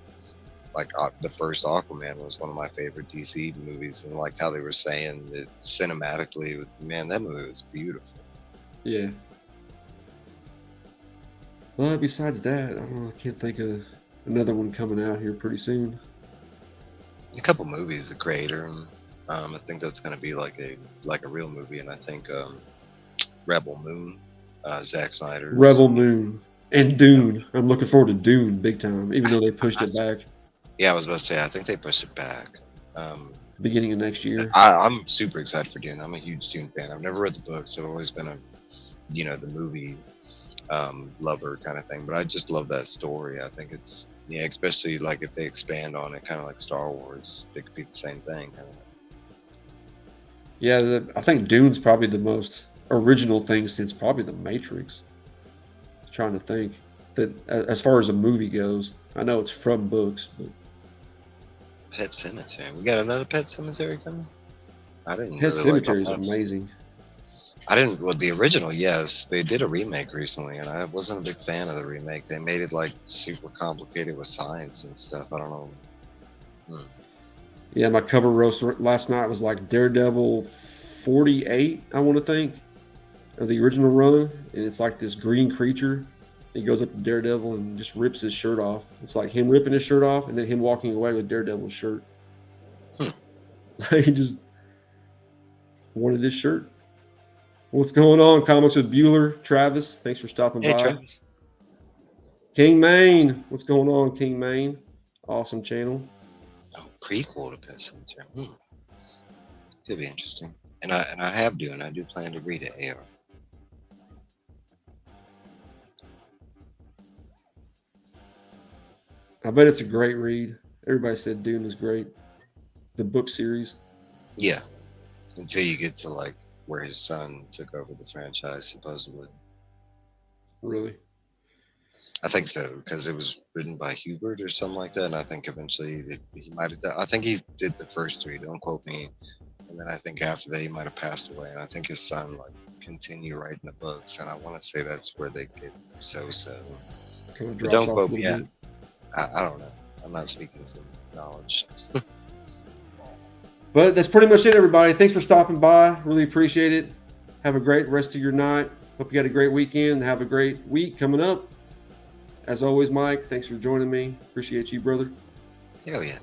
S3: Like the first Aquaman was one of my favorite DC movies, and like how they were saying that cinematically, man, that movie was beautiful.
S2: Yeah. Well, besides that, I don't know. I can't think of another one coming out here pretty soon.
S3: A couple movies, The Creator. I think that's going to be like a real movie, and I think Rebel Moon, Zack Snyder's.
S2: Rebel Moon and Dune. I'm looking forward to Dune big time, even though they pushed it back
S3: Yeah, I was about to say, I think they pushed it back.
S2: beginning of next year.
S3: I'm super excited for Dune. I'm a huge Dune fan. I've never read the books. I've always been the movie lover kind of thing. But I just love that story. I think it's, especially like if they expand on it, kind of like Star Wars, it could be the same thing.
S2: Yeah, I think Dune's probably the most original thing since probably The Matrix. Trying to think that as far as a movie goes, I know it's from books, but
S3: Pet Cemetery. We got another Pet Cemetery coming? I didn't
S2: Pet
S3: really like
S2: Cemetery is
S3: all that.
S2: amazing.
S3: I didn't. Well, the original, yes, they did a remake recently, and I wasn't a big fan of the remake. They made it like super complicated with science and stuff. I don't know.
S2: Yeah, my cover roast last night was like Daredevil 48, I want to think, of the original run, and it's like this green creature. He goes up to Daredevil and just rips his shirt off. It's like him ripping his shirt off and then him walking away with Daredevil's shirt. He just wanted his shirt. What's going on? Comics with Bueller. Travis, thanks for stopping
S3: Hey,
S2: by.
S3: Travis.
S2: King Maine. What's going on, King Maine? Awesome channel.
S3: Oh, prequel to Pet Cemetery. Could be interesting. And I have Dune. I do plan to read it. AR.
S2: I bet it's a great read. Everybody said Dune is great. The book series.
S3: Yeah. Until you get to like where his son took over the franchise, supposedly.
S2: Really?
S3: I think so, because it was written by Hubert or something like that. And I think eventually he might have done. I think he did the first three. Don't quote me. And then I think after that he might have passed away. And I think his son like continued writing the books. And I want to say that's where they get so.
S2: Kind of
S3: But
S2: drops
S3: don't
S2: off
S3: quote
S2: a
S3: me.
S2: little
S3: Yeah,
S2: bit.
S3: I don't know. I'm not speaking from knowledge.
S2: But that's pretty much it, everybody. Thanks for stopping by. Really appreciate it. Have a great rest of your night. Hope you had a great weekend. Have a great week coming up. As always, Mike, thanks for joining me. Appreciate you, brother.
S3: Hell yeah.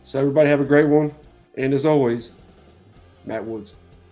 S2: So everybody have a great one. And as always, Matt Woods.